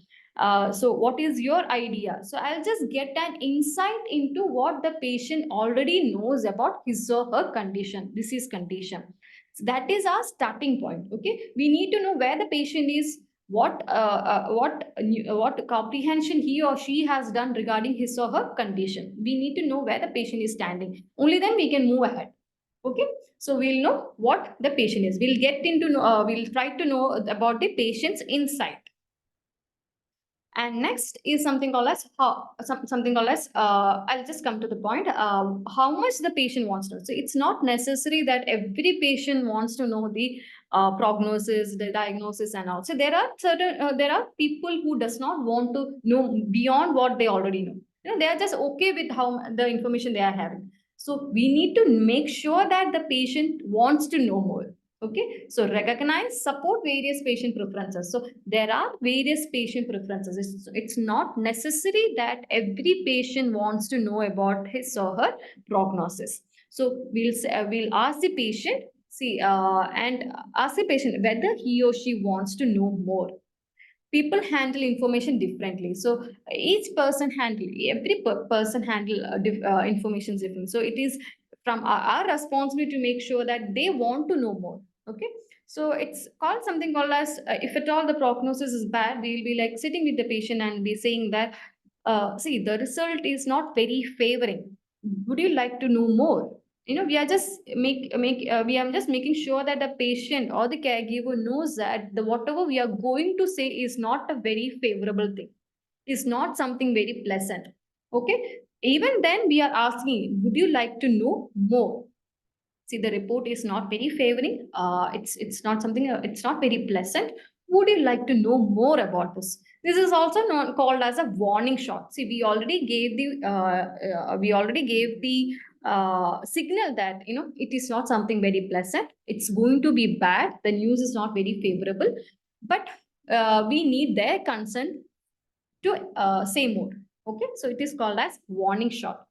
So what is your idea? So I'll just get an insight into what the patient already knows about his or her condition, disease condition. So that is our starting point. Okay, we need to know where the patient is, what comprehension he or she has done regarding his or her condition. We need to know where the patient is standing. Only then we can move ahead. Okay, so we'll know what the patient is. We'll try to know about the patient's insight. And next is something called as I'll just come to the point, how much the patient wants to know. So it's not necessary that every patient wants to know the prognosis, the diagnosis, and all. So there are people who does not want to know beyond what they already know. They are just okay with how the information they are having. So we need to make sure that the patient wants to know more. Okay, so recognize, support various patient preferences. So there are various patient preferences. It's not necessary that every patient wants to know about his or her prognosis. So we'll ask the patient, and ask the patient whether he or she wants to know more. People handle information differently. So every person handle information differently. So it is from our responsibility to make sure that they want to know more. Okay, so it's called something called as if at all the prognosis is bad, we'll be like sitting with the patient and be saying that, see, the result is not very favoring. Would you like to know more? We are just we are just making sure that the patient or the caregiver knows that the whatever we are going to say is not a very favorable thing, is not something very pleasant. Okay, even then we are asking, would you like to know more? See, the report is not very favoring. It's not something. It's not very pleasant. Would you like to know more about this? This is also not called as a warning shot. See, we already gave the signal that it is not something very pleasant. It's going to be bad. The news is not very favorable, but we need their consent to say more. Okay, so it is called as warning shot.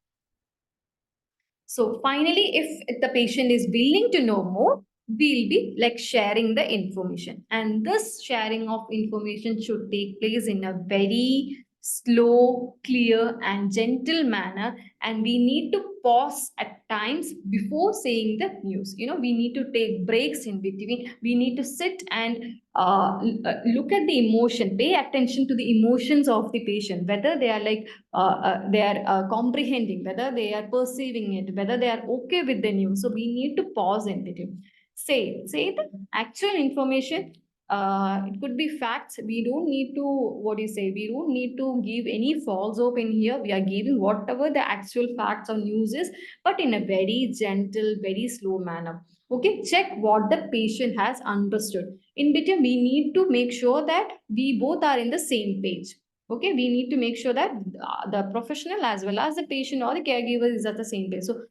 So finally, if the patient is willing to know more, we'll be like sharing the information. And this sharing of information should take place in a very slow, clear, and gentle manner. And we need to pause at times before saying the news. We need to take breaks in between. We need to sit and look at the emotion, pay attention to the emotions of the patient, whether they are like they are comprehending, whether they are perceiving it, whether they are okay with the news. So we need to pause in between. Say the actual information. It could be facts. We don't need to, what do you say? We don't need to give any false hope in here. We are giving whatever the actual facts or news is, but in a very gentle, very slow manner. Okay, check what the patient has understood. In between, we need to make sure that we both are in the same page. Okay, we need to make sure that the professional as well as the patient or the caregiver is at the same page. So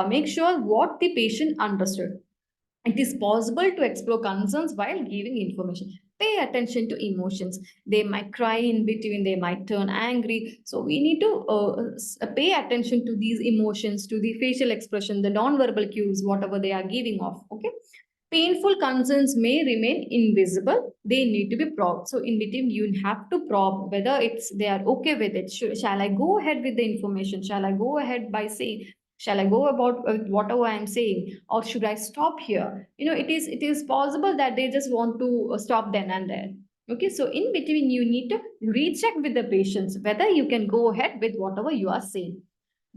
make sure what the patient understood. It is possible to explore concerns while giving information. Pay attention to emotions. They might cry in between, they might turn angry. So we need to pay attention to these emotions, to the facial expression, the non-verbal cues, whatever they are giving off. Okay. Painful concerns may remain invisible. They need to be probed. So in between, you have to probe whether it's they are okay with it. Shall I go ahead with the information? Shall I go ahead by saying? Shall I go about whatever I am saying, or should I stop here? It is possible that they just want to stop then and there. Okay, so in between, you need to recheck with the patients whether you can go ahead with whatever you are saying.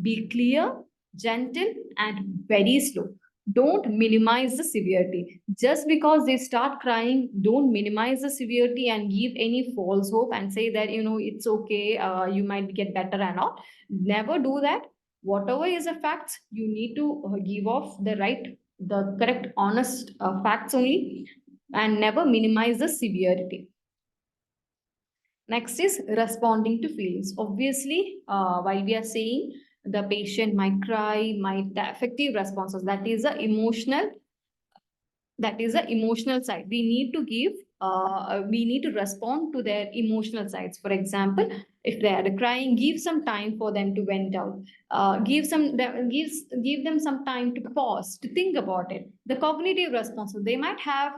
Be clear, gentle, and very slow. Don't minimize the severity. Just because they start crying, don't minimize the severity and give any false hope and say that, it's okay, you might get better and all. Never do that. Whatever is the facts, you need to give off the correct, honest facts only, and never minimize the severity. Next is responding to feelings. Obviously, while we are saying the patient might cry, might the effective responses, that is the emotional side. We need to respond to their emotional sides. For example, if they are crying, give some time for them to vent out. Give them some time to pause, to think about it. The cognitive responses, they might have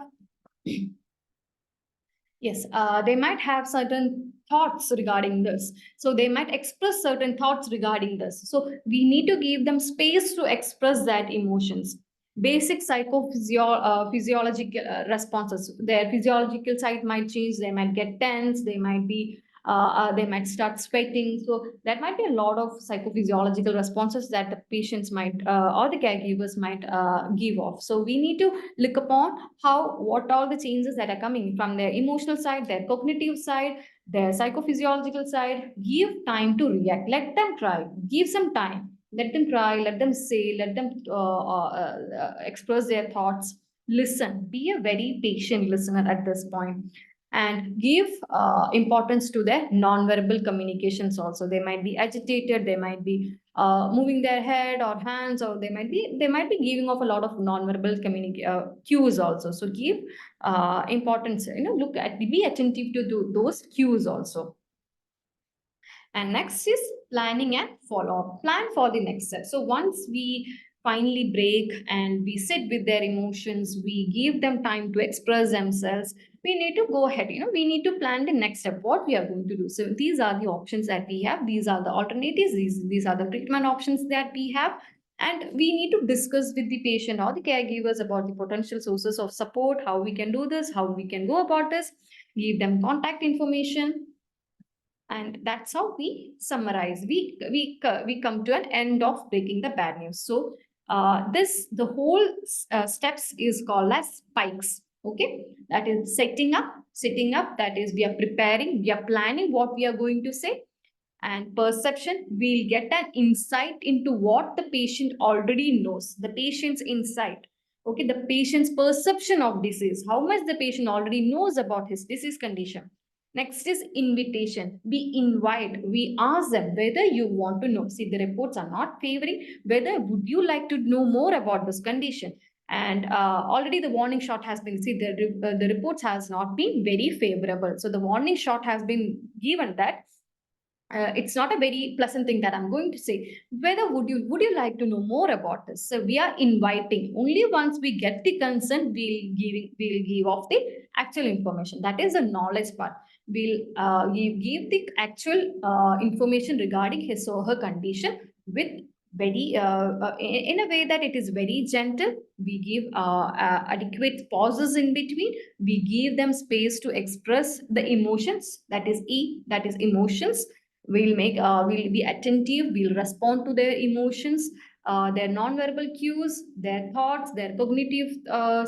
Yes, they might have certain thoughts regarding this. So they might express certain thoughts regarding this. So we need to give them space to express that emotions. Basic physiological responses. Their physiological side might change. They might get tense. They might start sweating. So that might be a lot of psychophysiological responses that the patients might or the caregivers might give off. So we need to look upon what all the changes that are coming from their emotional side, their cognitive side, their psychophysiological side. Give time to react. Let them try. Give some time. Let them try. Let them say. Let them express their thoughts. Listen. Be a very patient listener at this point, and give importance to their non-verbal communications also. They might be agitated, they might be moving their head or hands, or they might be giving off a lot of non-verbal cues also. So give importance, be attentive to those cues also. And next is planning and follow up. Plan for the next step. So once we finally break and we sit with their emotions, we give them time to express themselves, we need to go ahead, we need to plan the next step, what we are going to do. So these are the options that we have. These are the alternatives. These are the treatment options that we have. And we need to discuss with the patient or the caregivers about the potential sources of support, how we can do this, how we can go about this, give them contact information, and that's how we summarize. We come to an end of breaking the bad news. So the whole steps is called as spikes. Okay, that is setting up, that is we are preparing, we are planning what we are going to say. And perception, we'll get an insight into what the patient already knows, the patient's insight. Okay, the patient's perception of disease, how much the patient already knows about his disease condition. Next is invitation. We invite, we ask them whether you want to know. See, the reports are not favoring, whether would you like to know more about this condition. And already the warning shot has been, see, the reports has not been very favorable. So the warning shot has been given that it's not a very pleasant thing that I'm going to say. Whether would you like to know more about this? So we are inviting. Only once we get the consent, we'll give off the actual information. That is the knowledge part. We'll give the actual information regarding his or her condition with very in a way that it is very gentle. We give adequate pauses in between. We give them space to express the emotions. That is that is emotions. We'll be attentive, we'll respond to their emotions, their non-verbal cues, their thoughts, their cognitive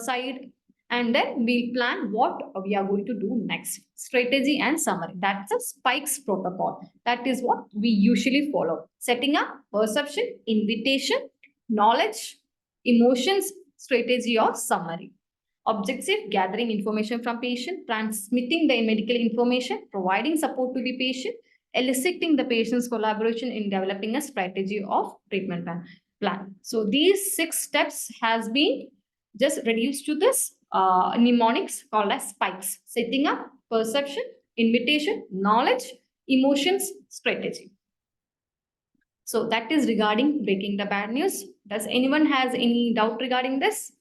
side, and then we'll plan what we are going to do next. Strategy and summary, that's a spikes protocol. That is what we usually follow. Setting up, perception, invitation, knowledge, emotions, strategy or summary. Objective, gathering information from patient, transmitting the medical information, providing support to the patient, eliciting the patient's collaboration in developing a strategy of treatment plan. So these 6 steps has been just reduced to this mnemonics called as spikes: setting up, perception, invitation, knowledge, emotions, strategy. So that is regarding breaking the bad news. Does anyone has any doubt regarding this?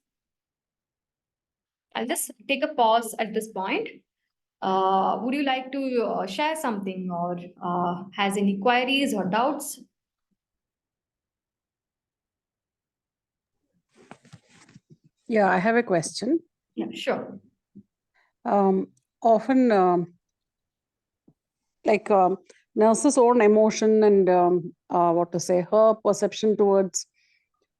I'll just take a pause at this point. Would you like to share something or has any queries or doubts? Yeah, I have a question. Yeah, sure. Often, nurses' own emotion and what to say, her perception towards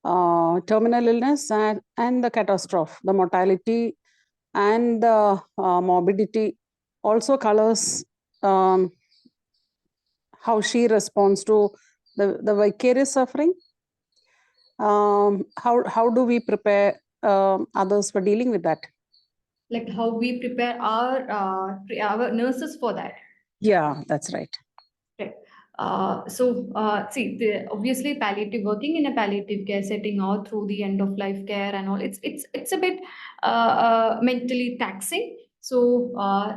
terminal illness and the catastrophe, the mortality and the morbidity also colors how she responds to the vicarious suffering. How do we prepare others for dealing with that? Like how we prepare our nurses for that. Yeah, that's right. Right. See, obviously palliative, working in a palliative care setting or through the end of life care and all, it's a bit mentally taxing. So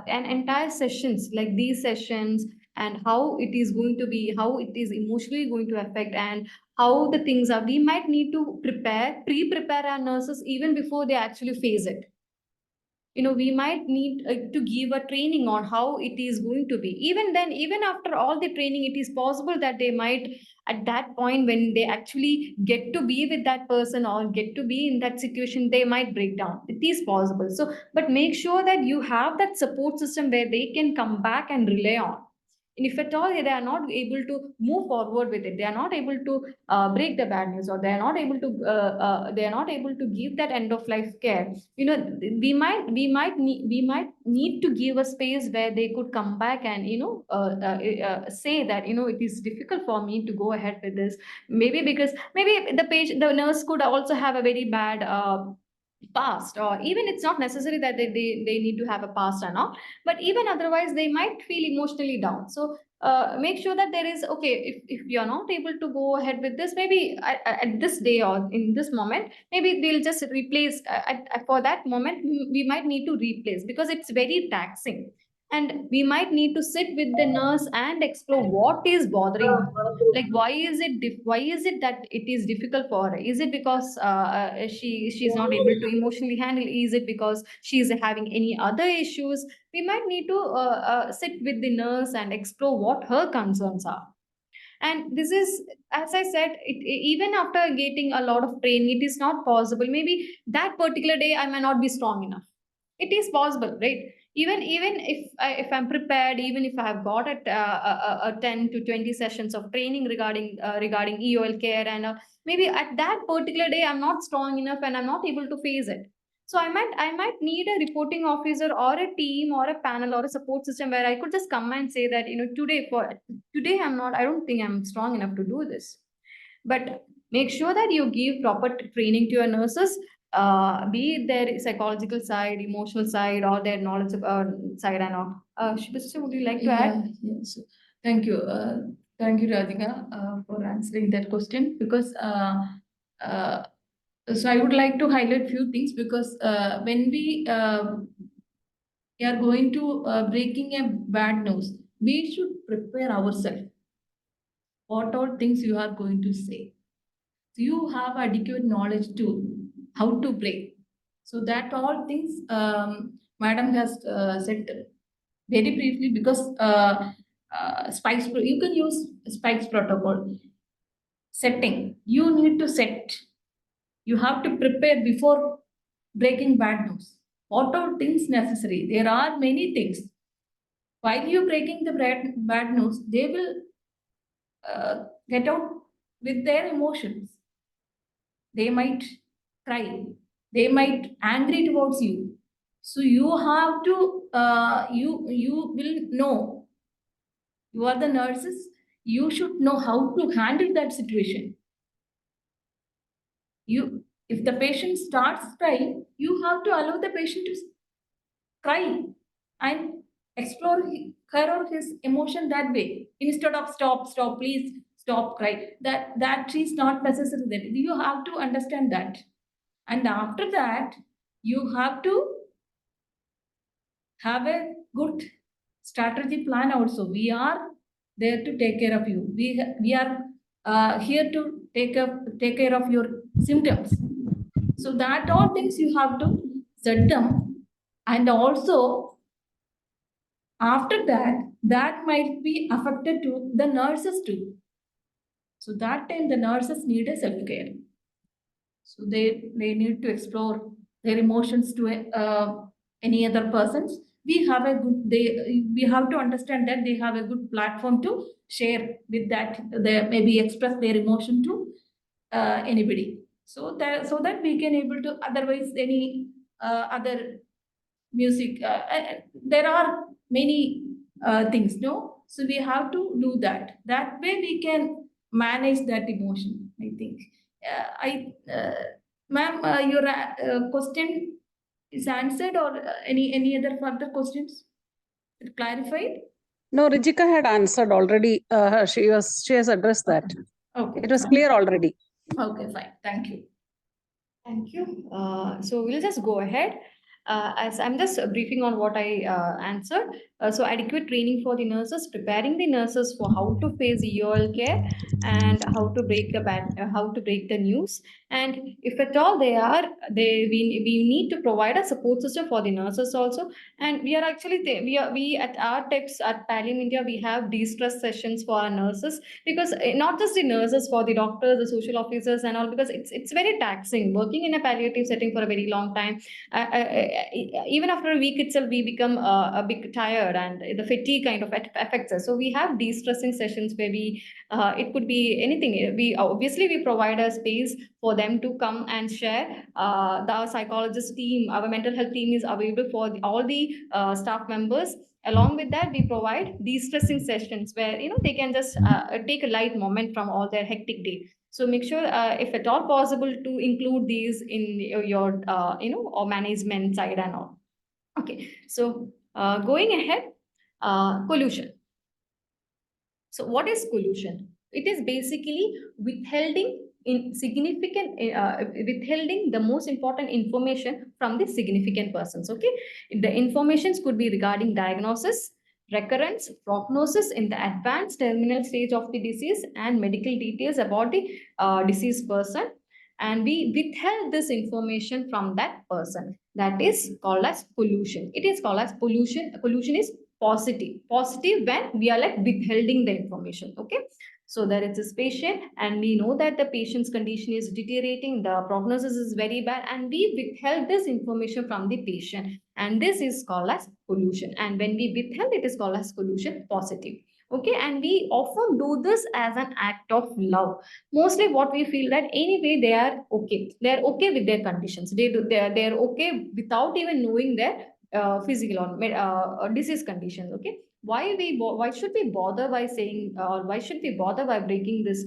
an entire sessions like these sessions and how it is going to be, how it is emotionally going to affect, and how the things are, we might need to pre-prepare our nurses even before they actually face it. We might need to give a training on how it is going to be. Even then, even after all the training, it is possible that they might, at that point when they actually get to be with that person or get to be in that situation, they might break down. It is possible. So but make sure that you have that support system where they can come back and rely on. And if at all they are not able to move forward with it, they are not able to break the bad news, or they are not able to give that end of life care, we might need to give a space where they could come back and say that it is difficult for me to go ahead with this, maybe because maybe the nurse could also have a very bad past, or even it's not necessary that they need to have a past or not, but even otherwise they might feel emotionally down. So make sure that there is, okay, if you're not able to go ahead with this, maybe at this day or in this moment, maybe they'll just replace for that moment we might need to replace, because it's very taxing. And we might need to sit with the nurse and explore what is bothering her. Like why is it that it is difficult for her? Is it because she's not able to emotionally handle? Is it because she's having any other issues? We might need to sit with the nurse and explore what her concerns are. And this is, as I said, even after getting a lot of training, it is not possible. Maybe that particular day I may not be strong enough. It is possible, right? Even if I'm prepared, even if I have got a 10 to 20 sessions of training regarding EOL care, and maybe at that particular day I'm not strong enough and I'm not able to face it. So I might need a reporting officer or a team or a panel or a support system where I could just come and say that, today I don't think I'm strong enough to do this. But make sure that you give proper training to your nurses, be it their psychological side, emotional side, or their knowledge side and all. Shubhasri, would you like to add? Yes. Thank you. Thank you, Radhika, for answering that question, because uh, so I would like to highlight few things, because when we are going to breaking a bad news, we should prepare ourselves. What all things you are going to say? So you have adequate knowledge to how to break. So that all things Madam has said very briefly, because you can use spikes protocol setting. You need to set. You have to prepare before breaking bad news. What are things necessary? There are many things. While you breaking the bad news, they will get out with their emotions. They might cry. They might angry towards you. So you have to you will know. You are the nurses. You should know how to handle that situation. If the patient starts crying, you have to allow the patient to cry and explore her or his emotion that way instead of stop, please stop, cry. That is not necessary. That you have to understand that, and after that, you have to have a good strategy plan also. We are there to take care of you. We are here to take care of your symptoms. So that all things you have to set them, and also after that, that might be affected to the nurses too. So that time the nurses need a self-care. So they need to explore their emotions to any other persons. We have a good we have to understand that they have a good platform to share with that. They maybe express their emotion to anybody. So that we can able to, otherwise any other music. There are many things, no? So we have to do that. That way we can manage that emotion, I think. Ma'am, your question is answered, or any other further questions? Clarified? No, Rajika had answered already. She has addressed that. Okay. It was clear already. Okay, fine. Thank you. Thank you. So we'll just go ahead. As I'm just briefing on what I answered. So adequate training for the nurses, preparing the nurses for how to face EOL care and how to break how to break the news. And if at all we need to provide a support system for the nurses also. And we are actually we at our tips at Pallium India, we have de-stress sessions for our nurses, because not just the nurses, for the doctors, the social officers and all, because it's very taxing working in a palliative setting for a very long time. Even after a week itself, we become a bit tired, and the fatigue kind of affects us. So we have de-stressing sessions where it could be anything. We provide a space for them to come and share. The psychologist team, our mental health team is available for all the staff members. Along with that, we provide de-stressing sessions where they can just take a light moment from all their hectic day. So make sure, if at all possible, to include these in your or management side and all. Okay, so going ahead, collusion. So what is collusion? It is basically withholding the most important information from the significant persons. Okay, the informations could be regarding diagnosis, recurrence, prognosis in the advanced terminal stage of the disease, and medical details about the deceased person. And we withheld this information from that person. That is called as collusion. It is called as pollution. Collusion is positive when we are like withholding the information. Okay, so there is this patient and we know that the patient's condition is deteriorating, the prognosis is very bad, and we withheld this information from the patient, and this is called as collusion. And when we withheld, it is called as collusion positive. Okay, and we often do this as an act of love. Mostly what we feel that anyway they're okay with their conditions, they're okay without even knowing their physical or disease conditions. Okay, why should we bother by saying, or why should we bother by breaking this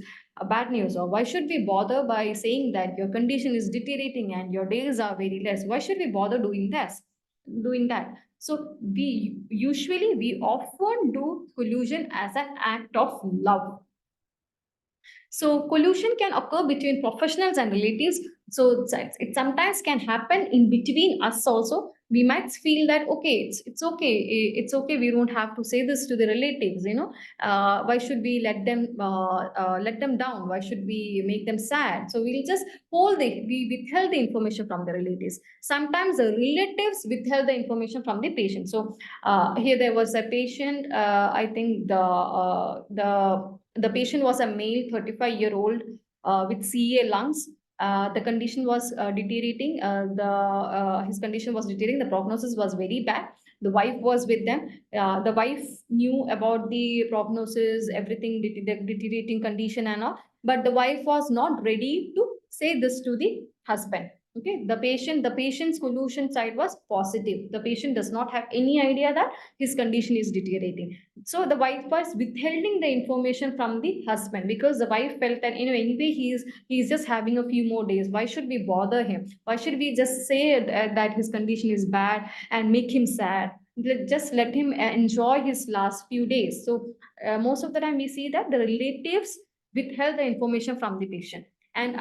bad news, or why should we bother by saying that your condition is deteriorating and your days are very less? Why should we bother doing that? So we often do collusion as an act of love. So collusion can occur between professionals and relatives. So it sometimes can happen in between us also. We might feel that okay, it's okay. We don't have to say this to the relatives. Why should we let them down? Why should we make them sad? So we withheld the information from the relatives. Sometimes the relatives withheld the information from the patient. So here there was a patient. I think the patient was a male, 35-year-old with CA lungs. The condition was deteriorating. His condition was deteriorating. The prognosis was very bad. The wife was with them. The wife knew about the prognosis, everything, the deteriorating condition and all. But the wife was not ready to say this to the husband. Okay, the patient's collusion side was positive. The patient does not have any idea that his condition is deteriorating. So the wife was withholding the information from the husband because the wife felt that, anyway he's just having a few more days. Why should we bother him? Why should we just say that his condition is bad and make him sad? Just let him enjoy his last few days. So most of the time we see that the relatives withheld the information from the patient, and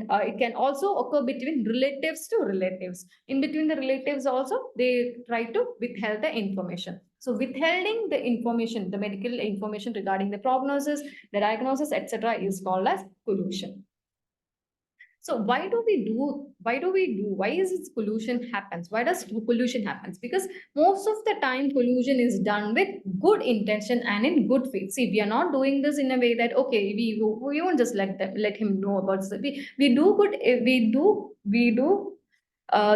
it can also occur between relatives to relatives. In between the relatives also, they try to withhold the information. So withholding the information, the medical information regarding the prognosis, the diagnosis, etc., is called as collusion. So why is it collusion happens? Why does collusion happens? Because most of the time collusion is done with good intention and in good faith. See, we are not doing this in a way that, okay, we won't just let him know about this. We do good, we do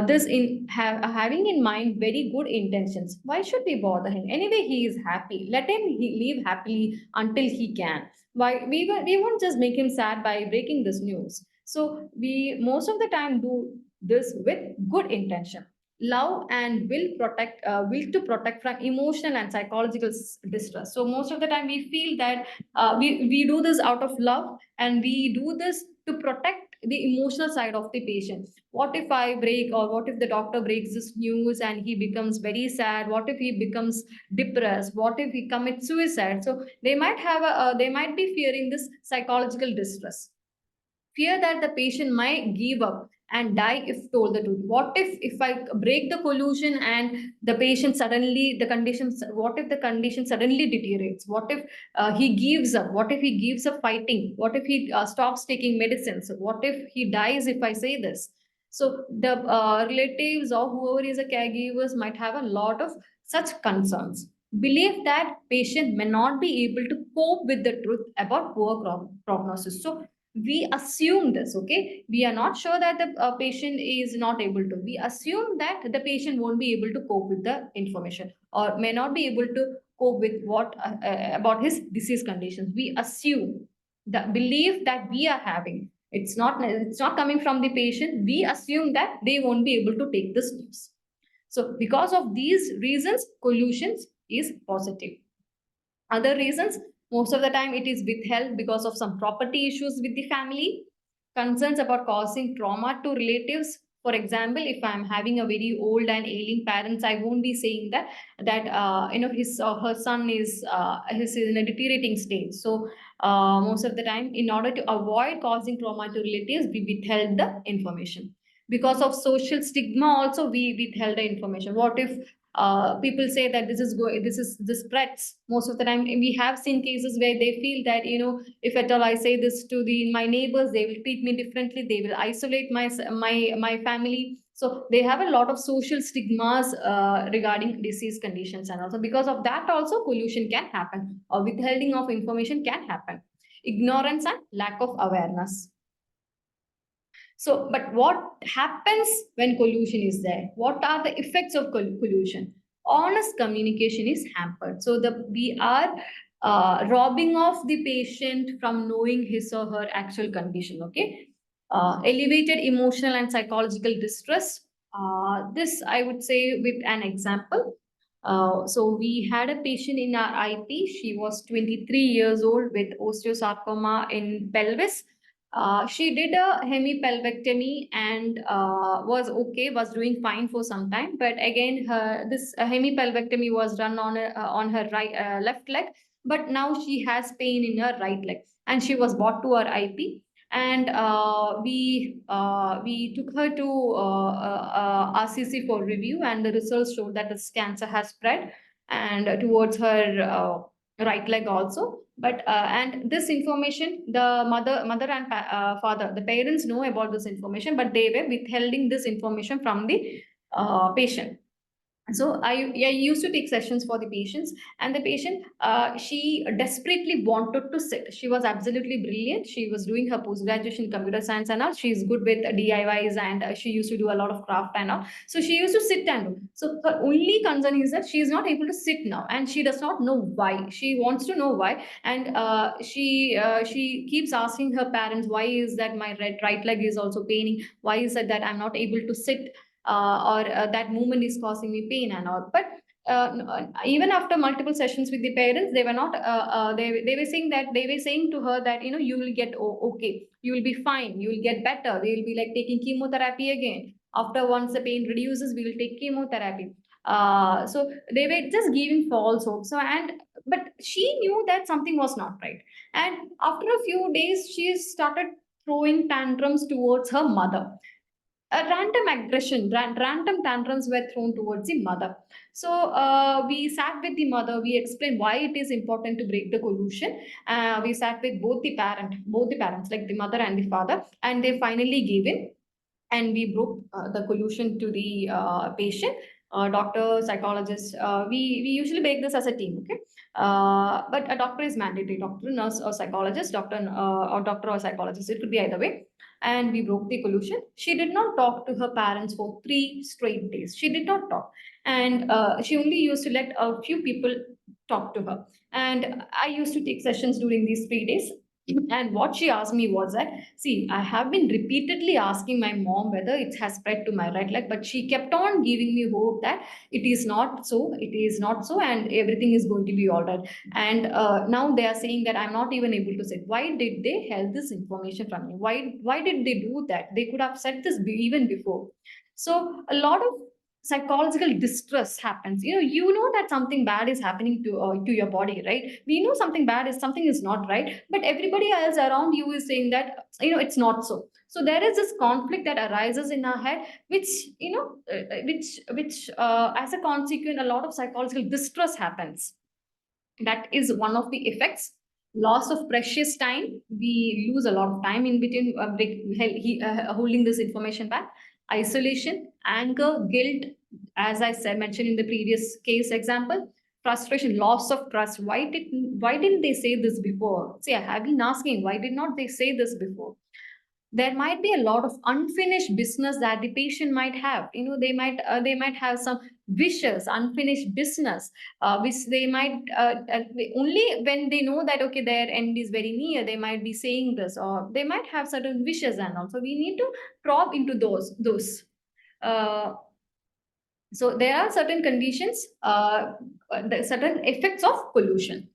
this in having in mind very good intentions. Why should we bother him? Anyway, he is happy. Let him live happily until he can. Why we won't just make him sad by breaking this news. So we most of the time do this with good intention. Love and will to protect from emotional and psychological distress. So most of the time we feel that we do this out of love, and we do this to protect the emotional side of the patient. What if I break, or what if the doctor breaks this news and he becomes very sad? What if he becomes depressed? What if he commits suicide? So they might they might be fearing this psychological distress, fear that the patient might give up and die if told the truth. What if I break the collusion and the patient suddenly the conditions, what if the condition suddenly deteriorates? What if he gives up? What if he gives up fighting? What if he stops taking medicines? What if he dies if I say this? So the relatives or whoever is a caregivers might have a lot of such concerns, believe that patient may not be able to cope with the truth about poor prognosis. So we assume this. Okay, we are not sure that the patient is not able to, we assume that the patient won't be able to cope with the information, or may not be able to cope with what about his disease conditions. We assume the belief that we are having, it's not coming from the patient. We assume that they won't be able to take this news. So because of these reasons, collusions is positive. Other reasons, most of the time it is withheld because of some property issues with the family, concerns about causing trauma to relatives. For example, if I'm having a very old and ailing parents, I won't be saying that his or her son is in a deteriorating state. So most of the time, in order to avoid causing trauma to relatives, we withheld the information. Because of social stigma, also we withheld the information. What if people say that this spreads? Most of the time we have seen cases where they feel that, if at all I say this to my neighbors, they will treat me differently, they will isolate my family. So they have a lot of social stigmas regarding disease conditions, and also because of that also collusion can happen, or withholding of information can happen. Ignorance and lack of awareness. So, but what happens when collusion is there? What are the effects of collusion? Honest communication is hampered. So, we are robbing off the patient from knowing his or her actual condition. Okay, elevated emotional and psychological distress. This I would say with an example. So we had a patient in our IP. She was 23 years old with osteosarcoma in pelvis. She did a hemipelvectomy and was doing fine for some time. But again, this hemipelvectomy was done on her left leg. But now she has pain in her right leg, and she was brought to our IP. And we took her to RCC for review, and the results showed that this cancer has spread and towards her right leg also. But and this information, the mother and father, the parents know about this information, but they were withholding this information from the patient. So I used to take sessions for the patients, and the patient, she desperately wanted to sit. She was absolutely brilliant. She was doing her post graduation in computer science and all. She's good with DIYs, and she used to do a lot of craft and all. So she used to sit and do. So her only concern is that she is not able to sit now, and she does not know why. She wants to know why, and she keeps asking her parents, why is that my right leg is also paining? Why is it that I'm not able to sit? Or that movement is causing me pain and all. But even after multiple sessions with the parents, they were not. They were saying that they were saying to her that you will get okay, you will be fine, you will get better. They will be like taking chemotherapy again. After once the pain reduces, we will take chemotherapy. So they were just giving false hope. So and but she knew that something was not right. And after a few days, she started throwing tantrums towards her mother. A random aggression, random tantrums were thrown towards the mother. So we sat with the mother. We explained why it is important to break the collusion. We sat with both the parents, like the mother and the father, and they finally gave in, and we broke the collusion to the patient, doctor, psychologist. We usually break this as a team, okay? But a doctor is mandatory, doctor, nurse, or psychologist, doctor or psychologist. It could be either way. And we broke the collusion. She did not talk to her parents for 3 straight days. She did not talk, and she only used to let a few people talk to her. And I used to take sessions during these 3 days. And what she asked me was that, see, I have been repeatedly asking my mom whether it has spread to my right leg, but she kept on giving me hope that it is not so, and everything is going to be all right. And now they are saying that I'm not even able to sit. Why did they held this information from me? Why did they do that? They could have said this even before. So a lot of psychological distress happens. You know that something bad is happening to your body, right? We know something bad is something is not right, but everybody else around you is saying that it's not so. So there is this conflict that arises in our head, which as a consequence, a lot of psychological distress happens. That is one of the effects. Loss of precious time. We lose a lot of time in between holding this information back. Isolation, anger, guilt, as I said, mentioned in the previous case example. Frustration, loss of trust. Why didn't they say this before? See, I have been asking, why did not they say this before? There might be a lot of unfinished business that the patient might have. They might have some wishes, unfinished business, which they might only when they know that okay, their end is very near, they might be saying this, or they might have certain wishes. And also we need to probe into those uh, so there are certain conditions, certain effects of pollution.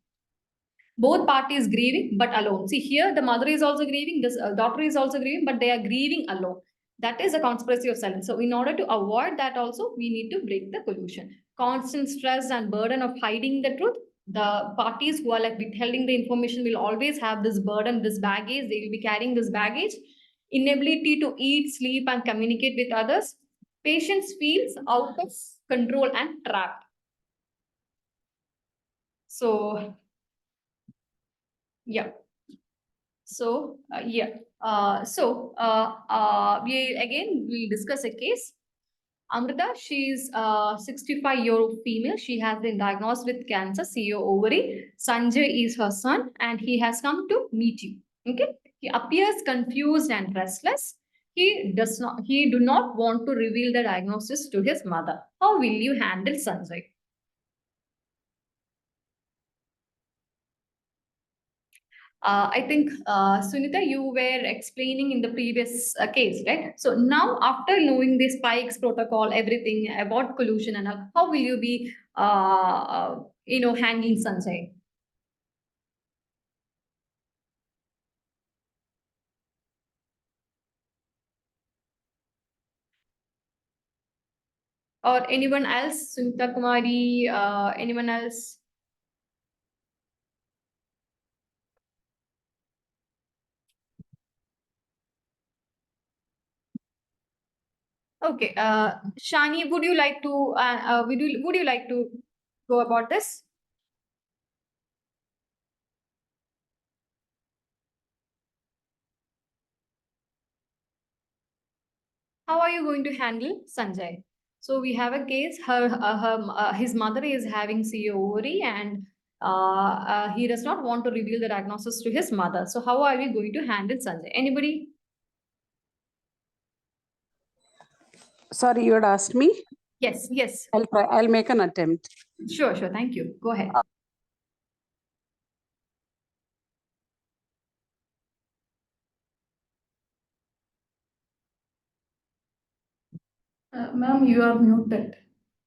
Both parties grieving but alone. See, here the mother is also grieving, this daughter is also grieving, but they are grieving alone. That is a conspiracy of silence. So in order to avoid that also, we need to break the collusion. Constant stress and burden of hiding the truth. The parties who are like withholding the information will always have this burden, this baggage. They will be carrying this baggage. Inability to eat, sleep, and communicate with others. Patients feels out of control and trapped. So yeah. So yeah. We again will discuss a case. Amrita, she's a 65-year-old female. She has been diagnosed with cancer, CEO ovary. Sanjay is her son, and he has come to meet you. Okay. He appears confused and restless. He do not want to reveal the diagnosis to his mother. How will you handle Sanjay? I think, Sunita, you were explaining in the previous case, right? So now, after knowing the spikes protocol, everything about collusion and all, how will you be, handling Sanjay? Or anyone else, Sunita Kumari, anyone else? Okay, Shani, would you like to go about this? How are you going to handle Sanjay? So we have a case. His mother is having CORE, and he does not want to reveal the diagnosis to his mother. So how are we going to handle Sanjay? Anybody? Sorry, you had asked me. Yes, yes. I'll try. I'll make an attempt. Sure, sure. Thank you. Go ahead. Ma'am, you are muted.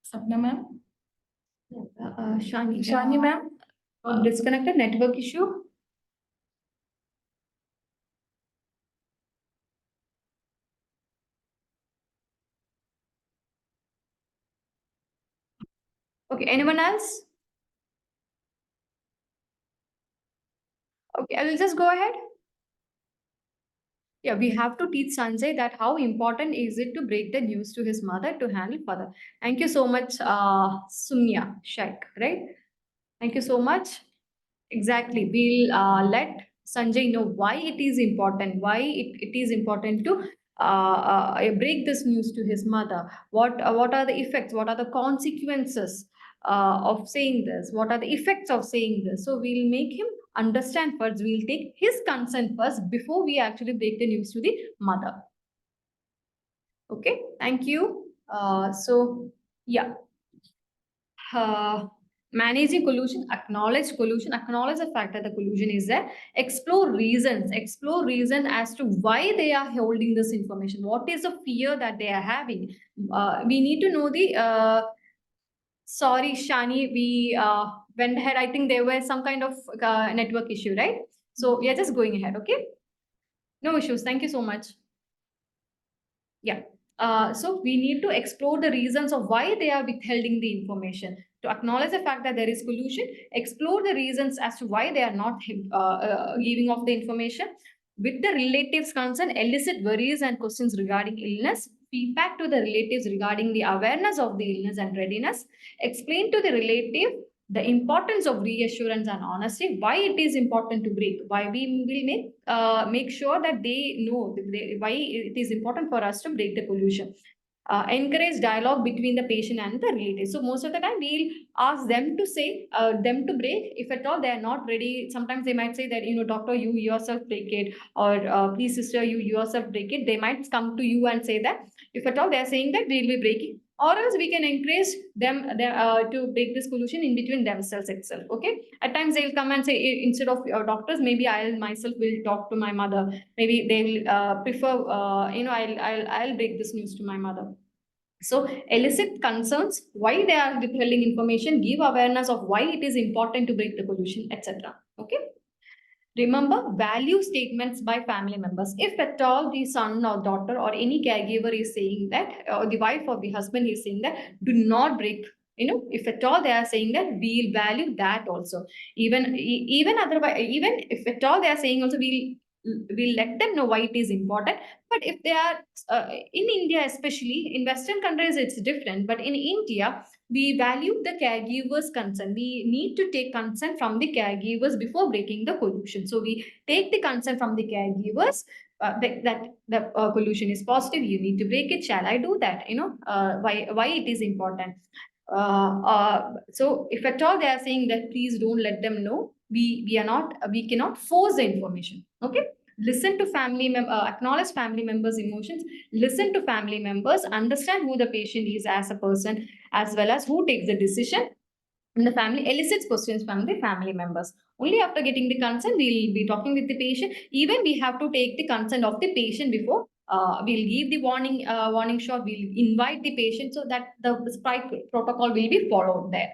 Sapna ma'am? Shani. Shani ma'am? Disconnected network issue. Okay, anyone else? Okay, I will just go ahead. Yeah, we have to teach Sanjay that how important is it to break the news to his mother to handle further. Thank you so much, Sumya Shaikh, right? Thank you so much. Exactly. We'll let Sanjay know why it is important, why it is important to break this news to his mother. What are the effects? What are the consequences of saying this? What are the effects of saying this? So we'll make him understand first. We'll take his consent first before we actually break the news to the mother. Okay. Thank you. Yeah. Managing collusion, acknowledge the fact that the collusion is there, explore reason as to why they are holding this information, what is the fear that they are having. We need to know the sorry Shani, we went ahead. I think there was some kind of network issue, right? So we are just going ahead. Okay, no issues. Thank you so much. Yeah. So we need to explore the reasons of why they are withholding the information. To acknowledge the fact that there is collusion, explore the reasons as to why they are not giving off the information. With the relatives concerned, elicit worries and questions regarding illness, feedback to the relatives regarding the awareness of the illness and readiness, explain to the relative the importance of reassurance and honesty, why it is important to break, why we will make sure that they know why it is important for us to break the collusion. Encourage dialogue between the patient and the relative. So most of the time we'll ask them to say, them to break. If at all they are not ready, sometimes they might say that, doctor, you yourself break it, or please sister, you yourself break it. They might come to you and say that. If at all they are saying that, we'll be breaking, or else we can encourage them to break this collusion in between themselves itself. Okay, at times they'll come and say, instead of doctors, maybe I'll myself will talk to my mother. Maybe they will prefer, I'll break this news to my mother. So elicit concerns, why they are withholding information, give awareness of why it is important to break the collusion, etc. Okay. Remember value statements by family members. If at all the son or daughter or any caregiver is saying that, or the wife or the husband is saying that, do not break. If at all they are saying that, we'll value that also. Even otherwise, even if at all they are saying also, we'll let them know why it is important. But if they are in India, especially in Western countries, it's different. But in India, we value the caregiver's consent. We need to take consent from the caregivers before breaking the collusion. So we take the consent from the caregivers, that the collusion is positive. You need to break it. Shall I do that? Why it is important. So if at all they are saying that, please don't let them know. We cannot force the information. Okay. Listen to acknowledge family members' emotions. Listen to family members. Understand who the patient is as a person, as well as who takes the decision in the family. Elicits questions from the family members. Only after getting the consent, we'll be talking with the patient. Even we have to take the consent of the patient before we'll give the warning shot. We'll invite the patient so that the prescribed protocol will be followed there.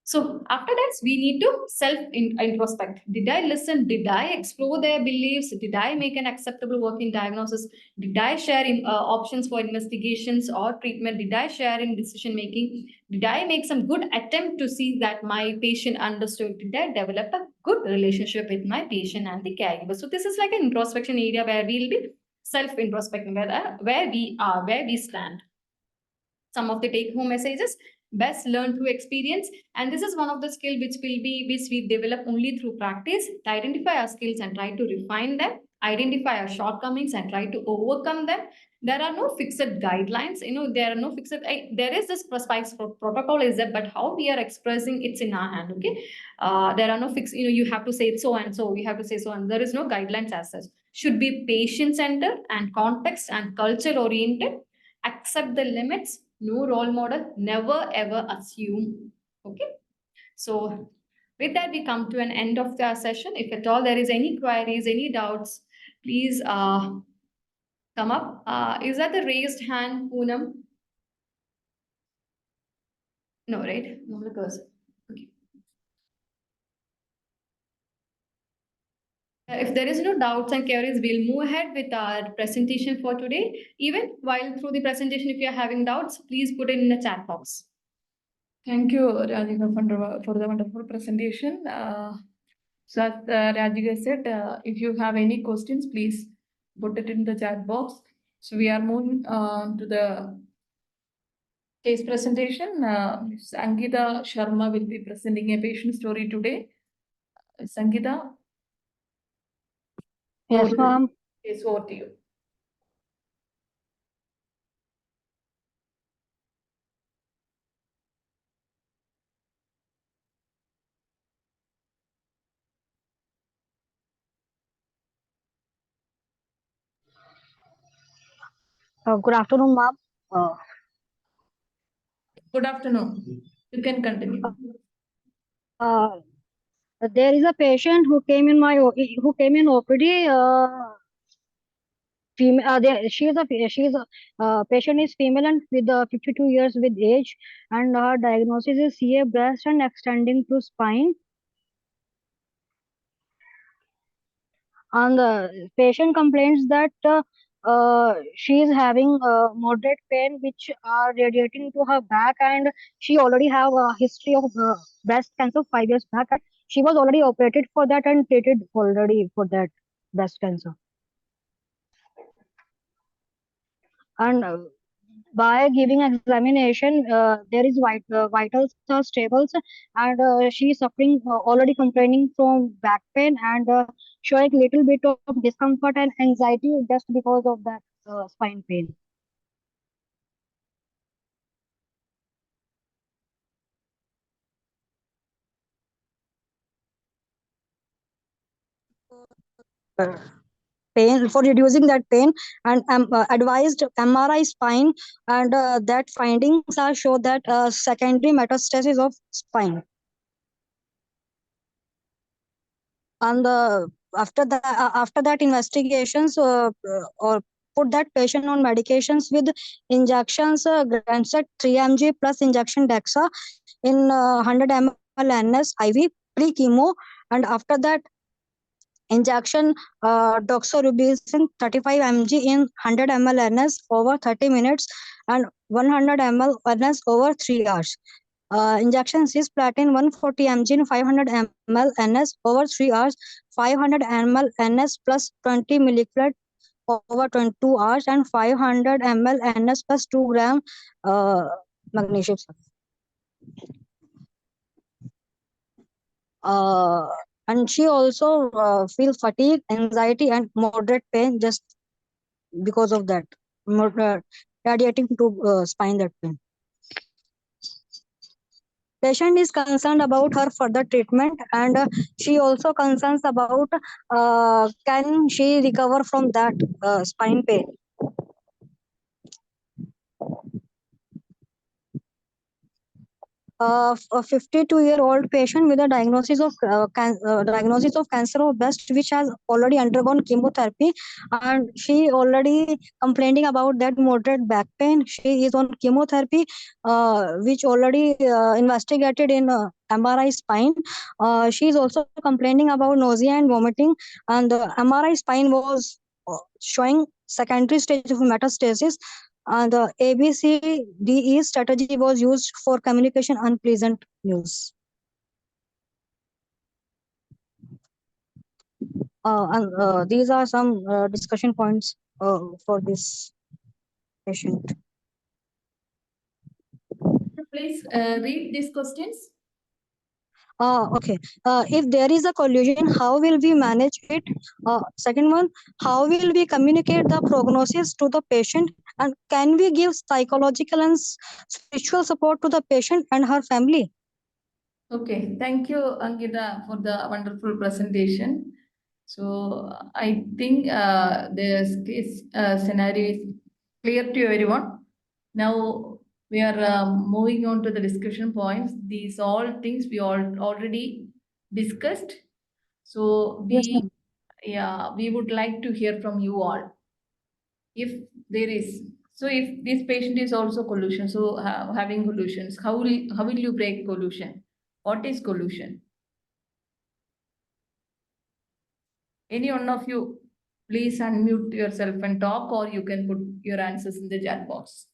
So after that, we need to self-introspect. Did I listen? Did I explore their beliefs? Did I make an acceptable working diagnosis? Did I share options for investigations or treatment? Did I share in decision-making? Did I make some good attempt to see that my patient understood? Did I develop a good relationship with my patient and the caregiver? So this is like an introspection area where we'll be self-introspecting where we are, where we stand. Some of the take-home messages: best learned through experience, and this is one of the skill which we develop only through practice. To identify our skills and try to refine them. identify our shortcomings and try to overcome them. There are no fixed guidelines. There are no fixed. There is this precise protocol is there, but how we are expressing it's in our hand. Okay, there are no fixed. You have to say it so and so. You have to say so, and there is no guidelines as such. Should be patient centered and context and culture oriented. Accept the limits. No role model. Never ever assume. Okay. So with that, we come to an end of the session. If at all there is any queries, any doubts, please come up. Is that the raised hand, Poonam? No, right? No, because. Okay. If there is no doubts and queries, we'll move ahead with our presentation for today. Even while through the presentation, if you're having doubts, please put it in the chat box. Thank you, Rajika, for the wonderful presentation. So as Rajika said, if you have any questions, please put it in the chat box. So we are moving to the case presentation. Ms. Angita Sharma will be presenting a patient story today. Sangita? Yes, ma'am. Yes, over to you. Good afternoon, ma'am. Good afternoon. You can continue. Uh, there is a patient who came in OPD. Patient is female and with 52 years with age, and her diagnosis is CA breast and extending to spine. And the patient complains that she is having moderate pain which are radiating to her back, and she already have a history of breast cancer 5 years back, and she was already operated for that and treated already for that breast cancer. And by giving examination, there is vitals are stable, and she is suffering already complaining from back pain and showing little bit of discomfort and anxiety just because of that spine pain. Pain for reducing that pain, and advised MRI spine, and that findings are show that secondary metastasis of spine. And after that investigations, or put that patient on medications with injections, Grandset 3 mg plus injection Dexa in 100 ml NS IV pre-chemo, and after that injection doxorubicin 35 mg in 100 ml NS over 30 minutes and 100 ml NS over 3 hours. Injection cisplatin 140 mg in 500 ml NS over 3 hours, 500 ml NS plus 20 millicurie over 22 hours, and 500 ml NS plus 2 gram magnesium. And she also feels fatigue, anxiety, and moderate pain just because of that, radiating to spine that pain. Patient is concerned about her further treatment, and she also concerns about can she recover from that spine pain. A 52-year-old patient with a diagnosis of cancer of breast, which has already undergone chemotherapy, and she already complaining about that moderate back pain. She is on chemotherapy, which already investigated in MRI spine. She is also complaining about nausea and vomiting, and the MRI spine was showing secondary stage of metastasis. The ABCDE strategy was used for communication unpleasant news. And these are some discussion points for this patient. Please read these questions. Okay. If there is a collusion, how will we manage it? Second one, how will we communicate the prognosis to the patient? And can we give psychological and spiritual support to the patient and her family? Okay, thank you, Ankita, for the wonderful presentation. So I think this case scenario is clear to everyone. Now we are moving on to the discussion points. These all things we all already discussed. So Yes, ma'am. we would like to hear from you all. If there is, so if this patient is also collusion, so having collusions, how will you break collusion? What is collusion? Any one of you, please unmute yourself and talk, or you can put your answers in the chat box.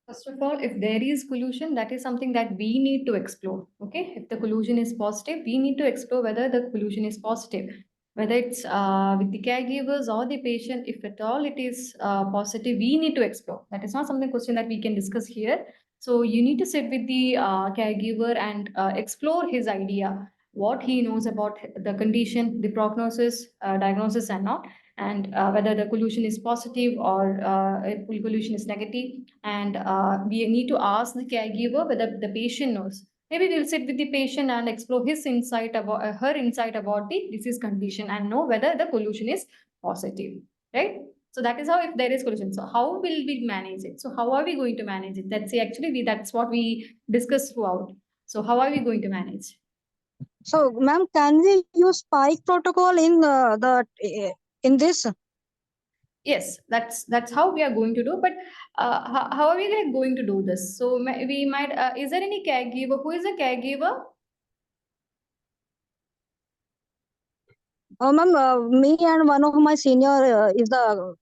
First of all, if there is collusion, that is something that we need to explore. Okay, if the collusion is positive, we need to explore whether the collusion is positive, whether it's with the caregivers or the patient. If at all it is positive, we need to explore. That is not something question that we can discuss here. So you need to sit with the caregiver and explore his idea, what he knows about the condition, the prognosis, diagnosis, and not, and whether the collusion is positive or collusion is negative. And we need to ask the caregiver whether the patient knows. Maybe we'll sit with the patient and explore his insight about her insight about the disease condition and know whether the collusion is positive, right? So that is how, if there is collusion. So how will we manage it? So how are we going to manage it? That's what we discussed throughout. So how are we going to manage? So, ma'am, can we use spike protocol in in this? Yes, that's how we are going to do. But how are we going to do this? So we might. Is there any caregiver? Who is a caregiver? Ma'am, me and one of my senior is the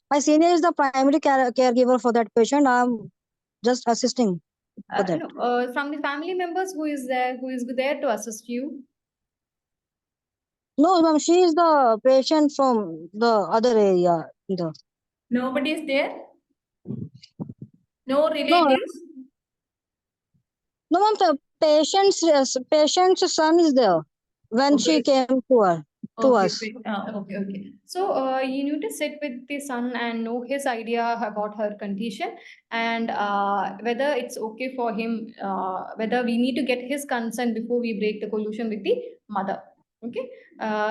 my senior is the primary caregiver for that patient. I'm just assisting for that. No, from the family members, who is there? Who is there to assist you? No, ma'am, she is the patient from the other area. Nobody is there? No No, relatives? no, ma'am, the patient's son is there when she Okay. came to her to Okay, us. okay. So you need to sit with the son and know his idea about her condition, and whether it's okay for him, whether we need to get his consent before we break the collusion with the mother. Okay,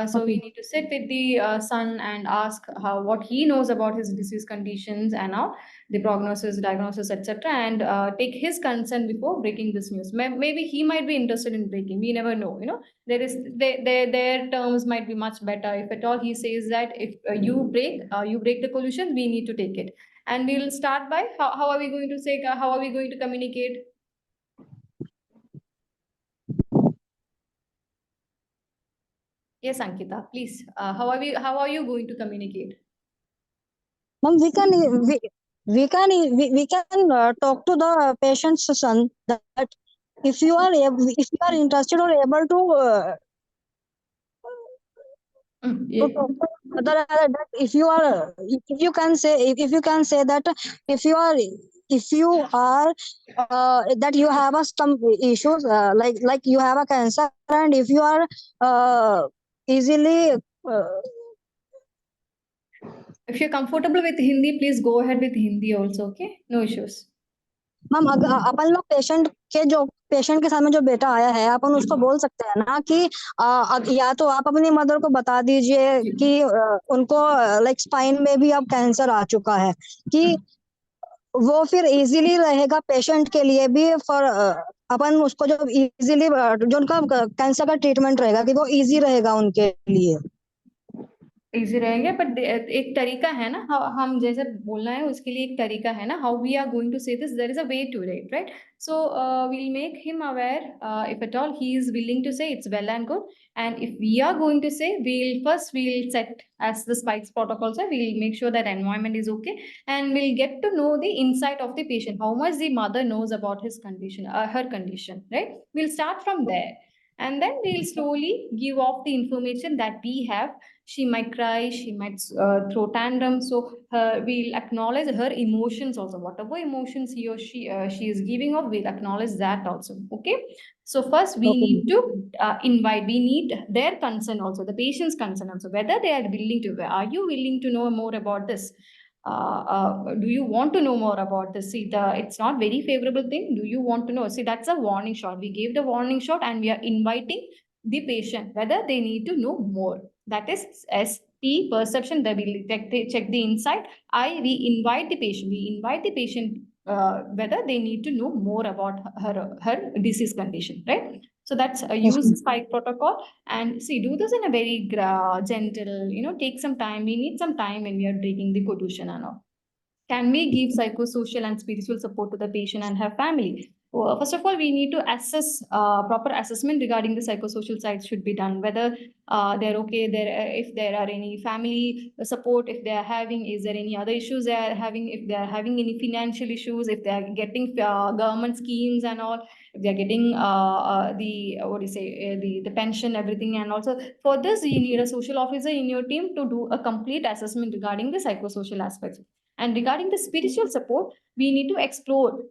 so we Okay. need to sit with the son and ask what he knows about his disease conditions and now the prognosis, diagnosis, etc., and take his consent before breaking this news. Maybe he might be interested in breaking. We never know. You know, their terms might be much better. If at all he says that if you break the collusion, we need to take it. And we'll start by how are we going to say, how are we going to communicate? Yes, Ankita, please. How are you going to communicate? Ma'am, we can talk to the patient's son that if you are interested or able to Yeah. talk to that if you can say if you can say that if you are that you have some issues like you have a cancer and if you are easily If you're comfortable with Hindi, please go ahead with Hindi also. Okay, no issues. Ma'am अपन लोग patient के सामने जो बेटा आया है अपन उसको बोल सकते हैं ना कि या तो आप अपनी मदर को बता दीजिए कि उनको लाइक स्पाइन में भी अब कैंसर आ चुका है कि वो फिर इजीली रहेगा पेशेंट के लिए भी फॉर अपन उसको जो इजीली जो उनका कैंसर का ट्रीटमेंट रहेगा कि वो इजी रहेगा उनके लिए इजी रहेंगे बट एक तरीका है ना हम जैसे बोलना है उसके लिए एक तरीका है ना how we are going to say this there is a way to it right so we'll make him aware if at all he is willing to say it's well and good and if we are going to say we'll set as the spikes protocol say we'll make sure that environment is okay and we'll get to know the insight of the patient how much the mother knows about his condition her condition right we'll start from there And then we'll slowly give off the information that we have. She might cry, she might throw tantrums. So we'll acknowledge her emotions also. Whatever emotions he or she is giving off, we'll acknowledge that also. Okay. So first we Okay, need to invite, we need their consent also, the patient's consent also, whether they are willing to, are you willing to know more about this? Do you want to know more about this? See, it's not very favorable thing. Do you want to know? See, that's a warning shot. We gave the warning shot and we are inviting the patient whether they need to know more. That is SP perception. They will check the insight. We invite the patient. We invite the patient whether they need to know more about her disease condition, right? So that's a use spike protocol. And see, do this in a very gentle, take some time. We need some time when we are breaking the collusion and all. Can we give psychosocial and spiritual support to the patient and her family? Well, first of all, we need to assess, proper assessment regarding the psychosocial side should be done, whether they're okay, if there are any family support, if they are having, is there any other issues they are having, if they are having any financial issues, if they are getting government schemes and all, if they are getting the pension, everything. And also for this, you need a social officer in your team to do a complete assessment regarding the psychosocial aspects. And regarding the spiritual support, we need to explore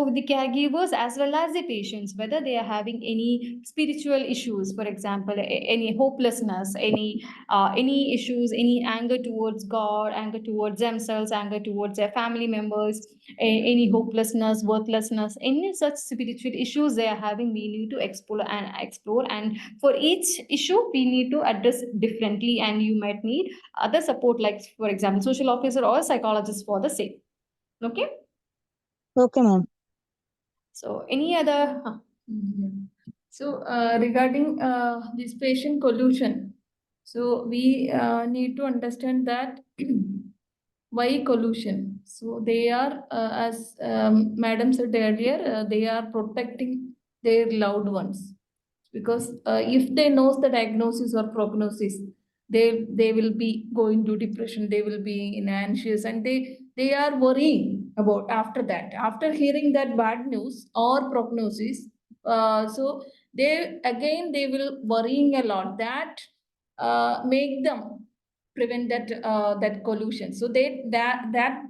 with the caregivers as well as the patients, whether they are having any spiritual issues, for example, any hopelessness, any issues, any anger towards God, anger towards themselves, anger towards their family members, any hopelessness, worthlessness, any such spiritual issues they are having, we need to explore. And for each issue, we need to address differently. And you might need other support, like for example, social officer or psychologist for the same. Okay. okay, ma'am. So any other? Mhm. So regarding this patient collusion, so we need to understand that why collusion. So they are, as Madam said earlier, they are protecting their loved ones, because if they knows the diagnosis or prognosis, they will be going to depression, they will be in anxious, and they are worrying about after that, after hearing that bad news or prognosis. So they will worrying a lot, that make them prevent that collusion. So that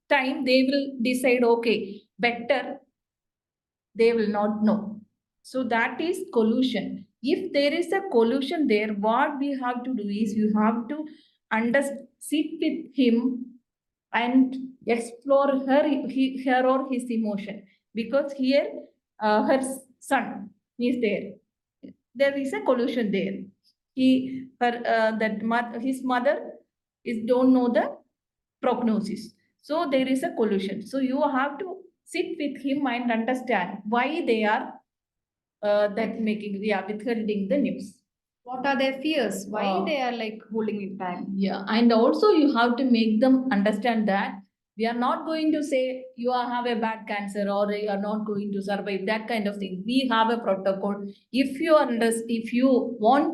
time they will decide, okay, better they will not know. So that is collusion. If there is a collusion there, what we have to do is you have to sit with him and explore her or his emotion, because here her son is there. There is a collusion there. His mother is don't know the prognosis. So there is a collusion. So you have to sit with him and understand why they are withholding the news. What are their fears? Why Oh. they are like holding it back? Yeah, and also you have to make them understand that we are not going to say you have a bad cancer or you are not going to survive, that kind of thing. We have a protocol. If you want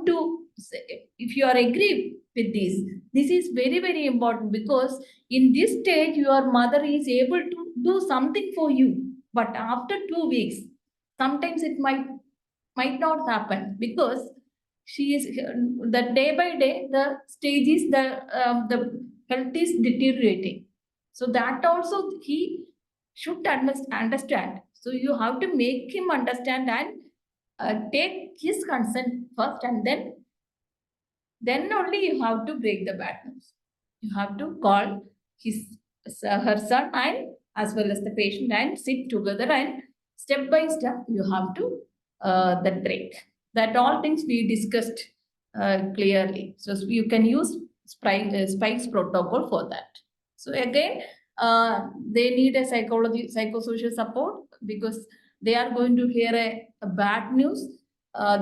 to say, if you are agree with this is very, very important, because in this stage your mother is able to do something for you. But after 2 weeks, sometimes it might not happen, because she is the day by day the stage is the health is deteriorating. So that also he should understand. So you have to make him understand and take his consent first, and then only you have to break the bad news. You have to call her son and as well as the patient and sit together, and step by step you have to that break. That all things we discussed clearly. So you can use Spikes protocol for that. So again, they need a psychosocial support, because they are going to hear a bad news.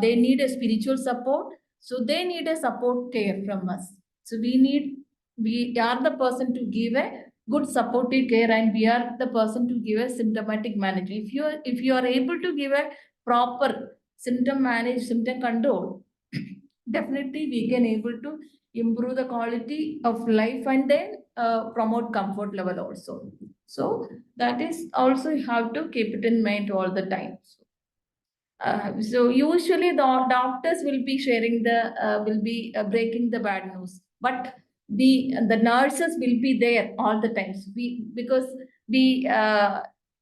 They need a spiritual support. So they need a support care from us. So we are the person to give a good supportive care, and we are the person to give a symptomatic management. If you are able to give a proper symptom control, definitely we can able to improve the quality of life, and then promote comfort level also. So that is also you have to keep it in mind all the time. So usually the doctors will be sharing will be breaking the bad news, but the nurses will be there all the times. Because we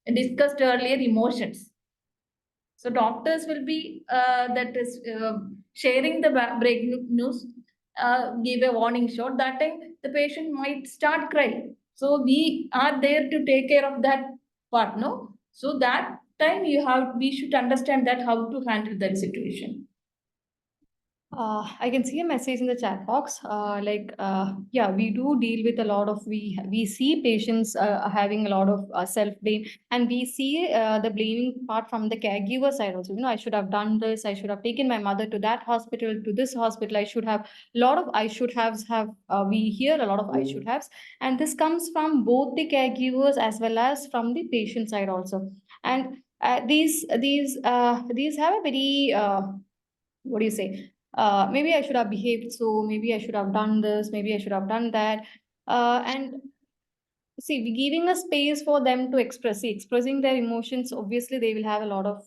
discussed earlier emotions. So doctors will be that is sharing the breaking news, give a warning shot. That time the patient might start crying. So we are there to take care of that part, no? So that time we should understand that how to handle that situation. I can see a message in the chat box. Yeah, we do deal with a lot of we see patients having a lot of self blame, and we see the blaming part from the caregiver side also. I should have done this. I should have taken my mother to that hospital, to this hospital. I should have a lot of I should haves have. We hear a lot of I should haves, and this comes from both the caregivers as well as from the patient side also. And these have a very what do you say? Maybe I should have behaved so, maybe I should have done this, maybe I should have done that. And see, we giving a space for them to express. See, expressing their emotions, obviously, they will have a lot of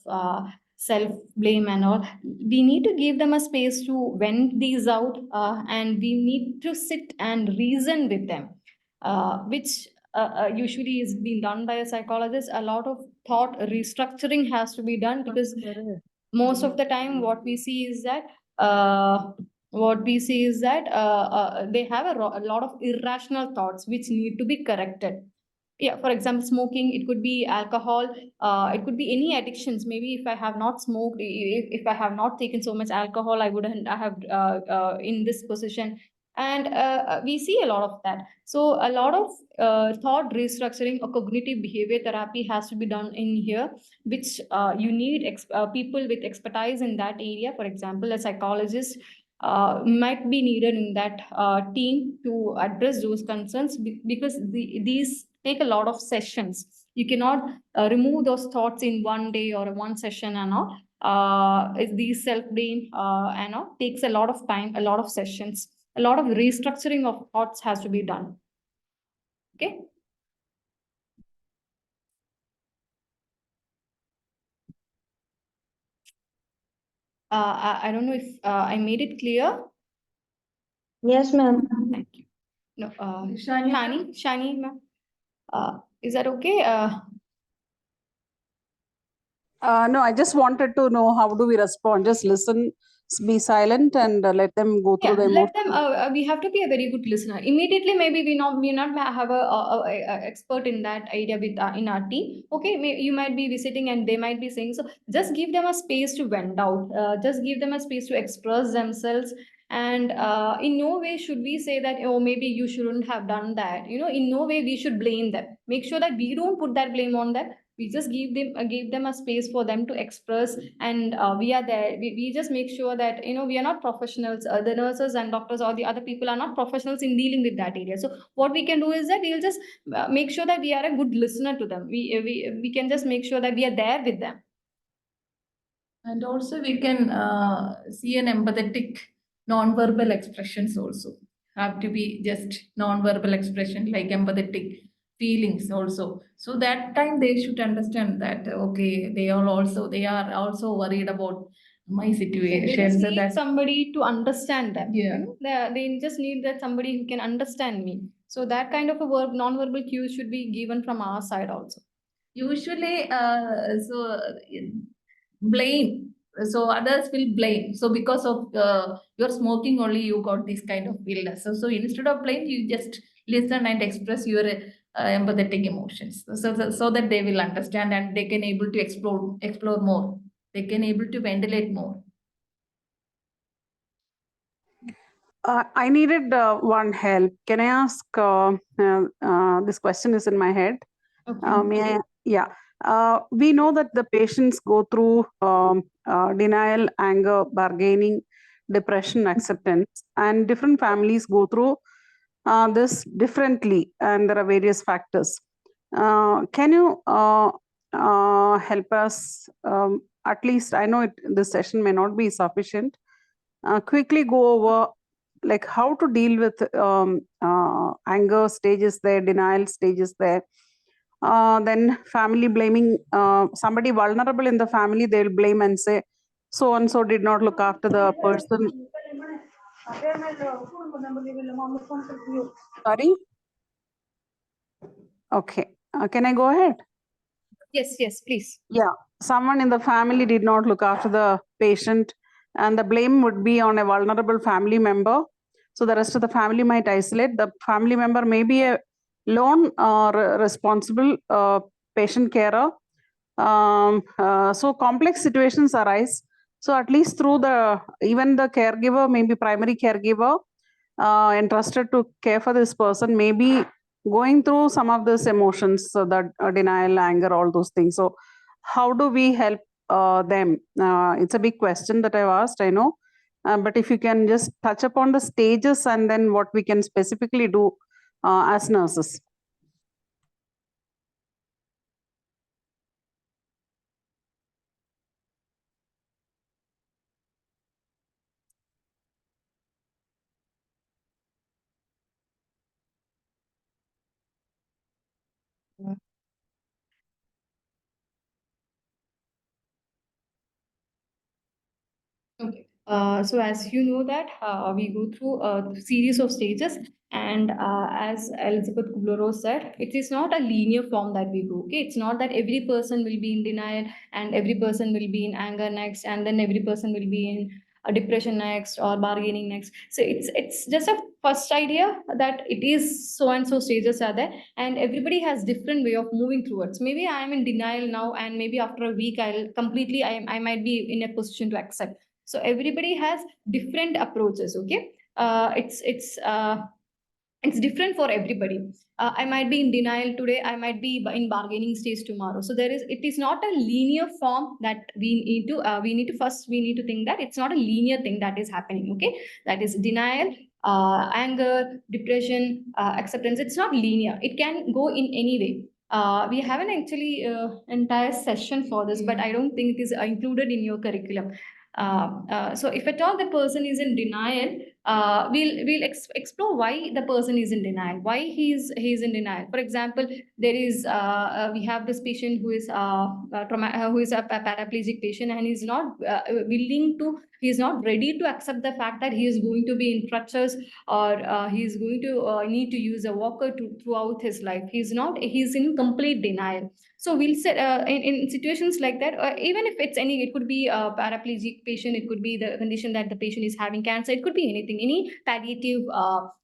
self blame and all. We need to give them a space to vent these out, and we need to sit and reason with them, which usually is being done by a psychologist. A lot of thought restructuring has to be done because most of the time what we see is that they have a lot of irrational thoughts which need to be corrected. Yeah, for example, smoking, it could be alcohol, it could be any addictions. Maybe if I have not smoked, if I have not taken so much alcohol, I wouldn't I have in this position. And we see a lot of that. So a lot of thought restructuring or cognitive behavior therapy has to be done in here, which you need people with expertise in that area. For example, a psychologist might be needed in that team to address those concerns, because these take a lot of sessions. You cannot remove those thoughts in one day or one session and all. These self-blame and all takes a lot of time, a lot of sessions, a lot of restructuring of thoughts has to be done. Okay. I don't know if I made it clear. Yes, ma'am. Thank you. No, Shani? Shani, ma'am. Is that okay? No, I just wanted to know how do we respond? Just listen, be silent, and let them go through Yeah, the let emotions. them. We have to be a very good listener. Immediately, maybe we not have a expert in that area with in our team. Okay, you might be visiting and they might be saying so. Just give them a space to vent out. Just give them a space to express themselves. And in no way should we say that, oh, maybe you shouldn't have done that. In no way we should blame them. Make sure that we don't put that blame on them. We just give them a space for them to express, and we are there. We just make sure that we are not professionals. The nurses and doctors or the other people are not professionals in dealing with that area. So what we can do is that we'll just make sure that we are a good listener to them. We can just make sure that we are there with them. And also we can see an empathetic non-verbal expressions also. Have to be just non-verbal expression like empathetic feelings also. So that time they should understand that okay, they are also worried about my They situation. just So need that somebody to understand them. Yeah. They just need that somebody who can understand me. So that kind of a non-verbal cues should be given from our side also. usually blame, so others will blame, so because of your smoking only you got this kind of illness. So instead of blame, you just listen and express your empathetic emotions, so that they will understand and they can able to explore more, they can able to ventilate more. I needed one help. Can I ask? This question is in my head. Okay. May I? Yeah. We know that the patients go through denial, anger, bargaining, depression, acceptance, and different families go through this differently, and there are various factors. Can you help us? At least I know this session may not be sufficient. Quickly go over like how to deal with anger stages there, denial stages there, then family blaming somebody vulnerable in the family, they'll blame and say, so and so did not look after the person. Sorry? Okay. Can I go ahead? Yes, please. Yeah, someone in the family did not look after the patient, and the blame would be on a vulnerable family member. So the rest of the family might isolate. The family member may be a lone or responsible patient carer. So complex situations arise. So at least through even the caregiver, maybe primary caregiver, entrusted to care for this person, may be going through some of these emotions, so that denial, anger, all those things. So how do we help them? It's a big question that I've asked, I know. But if you can just touch upon the stages and then what we can specifically do as nurses. Okay. So as you know that we go through a series of stages, and as Elizabeth Kubler-Ross said, it is not a linear form that we go. Okay, it's not that every person will be in denial and every person will be in anger next, and then every person will be in a depression next or bargaining next. So it's just a first idea that it is so and so stages are there, and everybody has different way of moving towards. Maybe I am in denial now, and maybe after a week I might be in a position to accept. So everybody has different approaches. Okay, it's different for everybody. I might be in denial today, I might be in bargaining stage tomorrow. So it is not a linear form that we need to think that it's not a linear thing that is happening. Okay, that is denial, anger, depression, acceptance. It's not linear, it can go in any way. We haven't actually entire session for this, but I don't think it is included in your curriculum. So if at all the person is in denial, we'll explore why the person is in denial, why he's in denial. For example, there is we have this patient who is who is a paraplegic patient, and he's not he's not ready to accept the fact that he is going to be in crutches, or he's going to need to use a walker throughout his life. He's in complete denial. So we'll set in situations like that, even if it could be a paraplegic patient, it could be the condition that the patient is having cancer, it could be anything, any palliative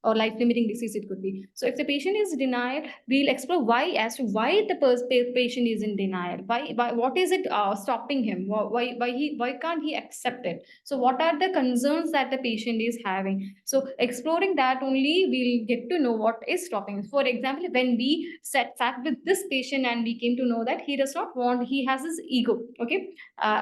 or life-limiting disease, it could be. So if the patient is denied, we'll explore why the patient is in denial. Why what is it stopping him? Why can't he accept it? So what are the concerns that the patient is having? So exploring that only, we'll get to know what is stopping. For example, when we sat with this patient and we came to know that he does not want, he has his ego. Okay,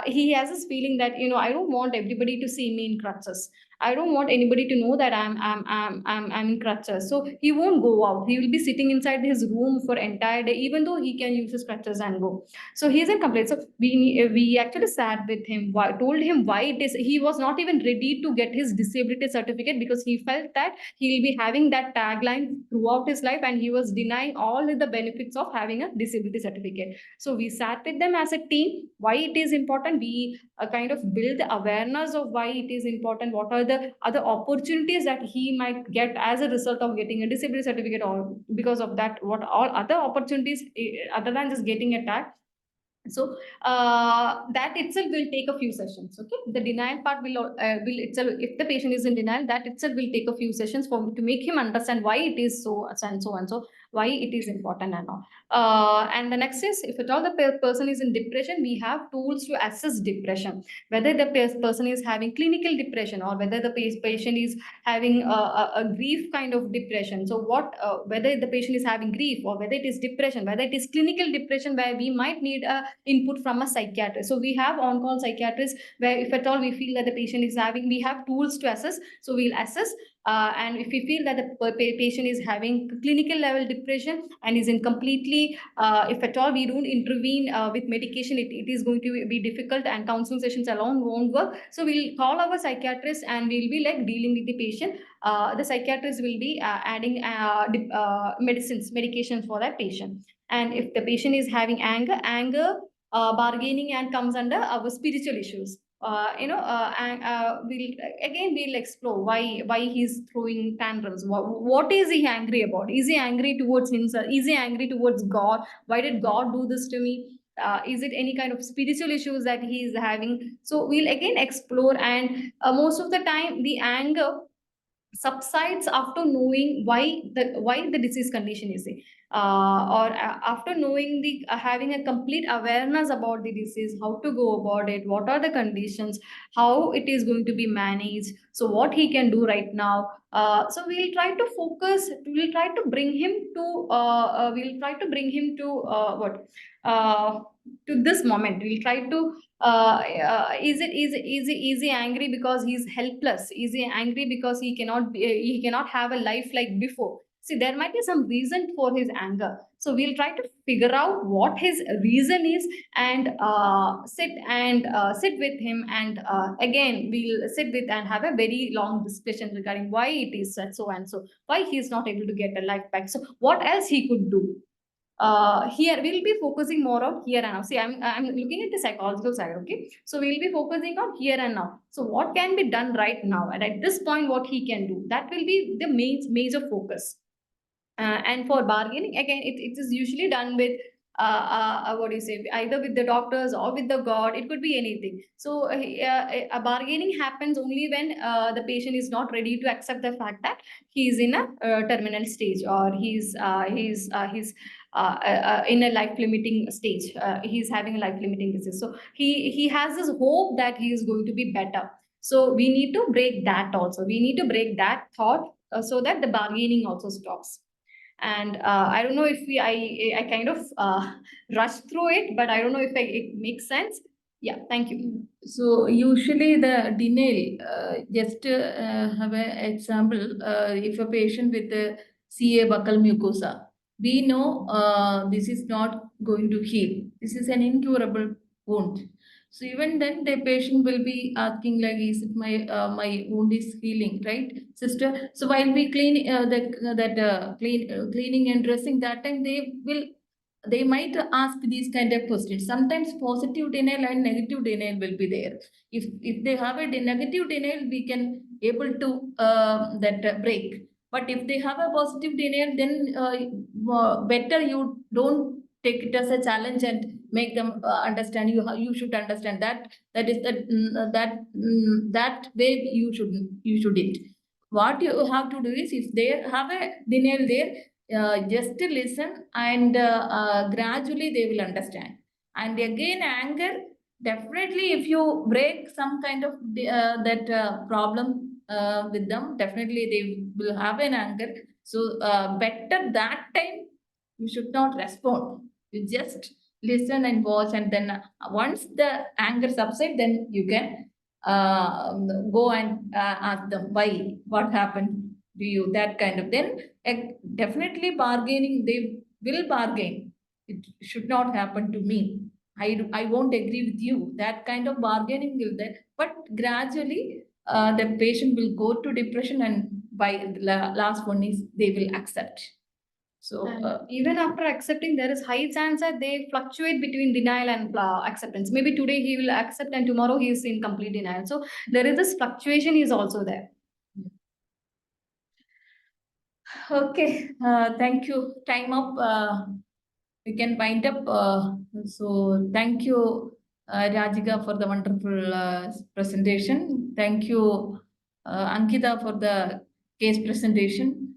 he has this feeling that, I don't want everybody to see me in crutches. I don't want anybody to know that I'm in crutches. So he won't go out. He will be sitting inside his room for entire day, even though he can use his crutches and go. So he's in complaint. So we actually sat with him, told him why it is. He was not even ready to get his disability certificate because he felt that he will be having that tagline throughout his life, and he was denying all the benefits of having a disability certificate. So we sat with them as a team, why it is important. We kind of build the awareness of why it is important, what are the other opportunities that he might get as a result of getting a disability certificate, or because of that, what all other opportunities other than just getting a tag. So that itself will take a few sessions. Okay, the denial part will itself, if the patient is in denial, that itself will take a few sessions to make him understand why it is so and so and so, why it is important and all. And the next is, if at all the person is in depression, we have tools to assess depression, whether the person is having clinical depression or whether the patient is having a grief kind of depression. So whether the patient is having grief or whether it is depression, whether it is clinical depression, where we might need a input from a psychiatrist. So we have on-call psychiatrists, where if at all we feel that the patient is having, we have tools to assess. So we'll assess And if we feel that the patient is having clinical level depression and is in completely, if at all we don't intervene with medication, it is going to be difficult, and counseling sessions alone won't work. So we'll call our psychiatrist and we'll be like dealing with the patient. The psychiatrist will be adding medications for that patient. And if the patient is having anger, bargaining, and comes under our spiritual issues. And we'll explore why he's throwing tantrums. What is he angry about? Is he angry towards himself? Is he angry towards God? Why did God do this to me? Is it any kind of spiritual issues that he is having? So we'll again explore, and most of the time the anger subsides after knowing why the disease condition is there. Or after knowing the having a complete awareness about the disease, how to go about it, what are the conditions, how it is going to be managed, so what he can do right now. So we'll try to bring him to what to this moment. We'll try to is he angry because he's helpless? Is he angry because he cannot have a life like before? See, there might be some reason for his anger. So we'll try to figure out what his reason is, and sit with him, and again we'll sit with and have a very long discussion regarding why it is so and so, why he is not able to get a life back. So what else he could do? Here we'll be focusing more on here and now. See, I'm looking at the psychological side, okay? So we'll be focusing on here and now. So what can be done right now, and at this point, what he can do? That will be the major focus. And for bargaining, again, it is usually done with what do you say? Either with the doctors or with the God. It could be anything. So a bargaining happens only when the patient is not ready to accept the fact that he is in a terminal stage, or he's in a life limiting stage. He's having a life limiting disease. So he has this hope that he is going to be better. So we need to break that also. We need to break that thought so that the bargaining also stops. And I don't know if I kind of rushed through it, but I don't know if it makes sense. Yeah, thank you. So usually the denial, just have an example, if a patient with a CA buccal mucosa, we know this is not going to heal. This is an incurable wound. So even then the patient will be asking like, is it my wound is healing, right, sister? So while we clean cleaning and dressing, that time they might ask these kind of questions. Sometimes positive denial and negative denial will be there. If they have a negative denial, we can able to break. But if they have a positive denial, then better you don't take it as a challenge and make them understand. You should understand that is that way you shouldn't. What you have to do is, if they have a denial there, just listen, and gradually they will understand. And again, anger, definitely if you break some kind of problem with them, definitely they will have an anger. So better that time you should not respond. You just listen and watch, and then once the anger subsides, then you can go and ask them why, what happened to you, that kind of. Then definitely bargaining, they will bargain. It should not happen to me. I won't agree with you. That kind of bargaining will there. But gradually, the patient will go to depression, and by the last one is they will accept. So Even after accepting, there is high chance that they fluctuate between denial and acceptance. Maybe today he will accept and tomorrow he is in complete denial. So there is this fluctuation is also there. okay, thank you. Time up. We can wind up. So thank you, Rajika, for the wonderful presentation. Thank you, Ankita, for the case presentation.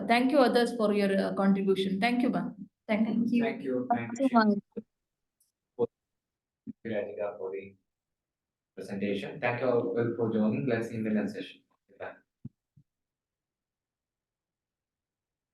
Thank you others for your contribution. Thank you, ma'am. Thank you. Thank you. Thank you, Rajika, for the presentation. Thank you all for joining. Let's see in the next session. Bye.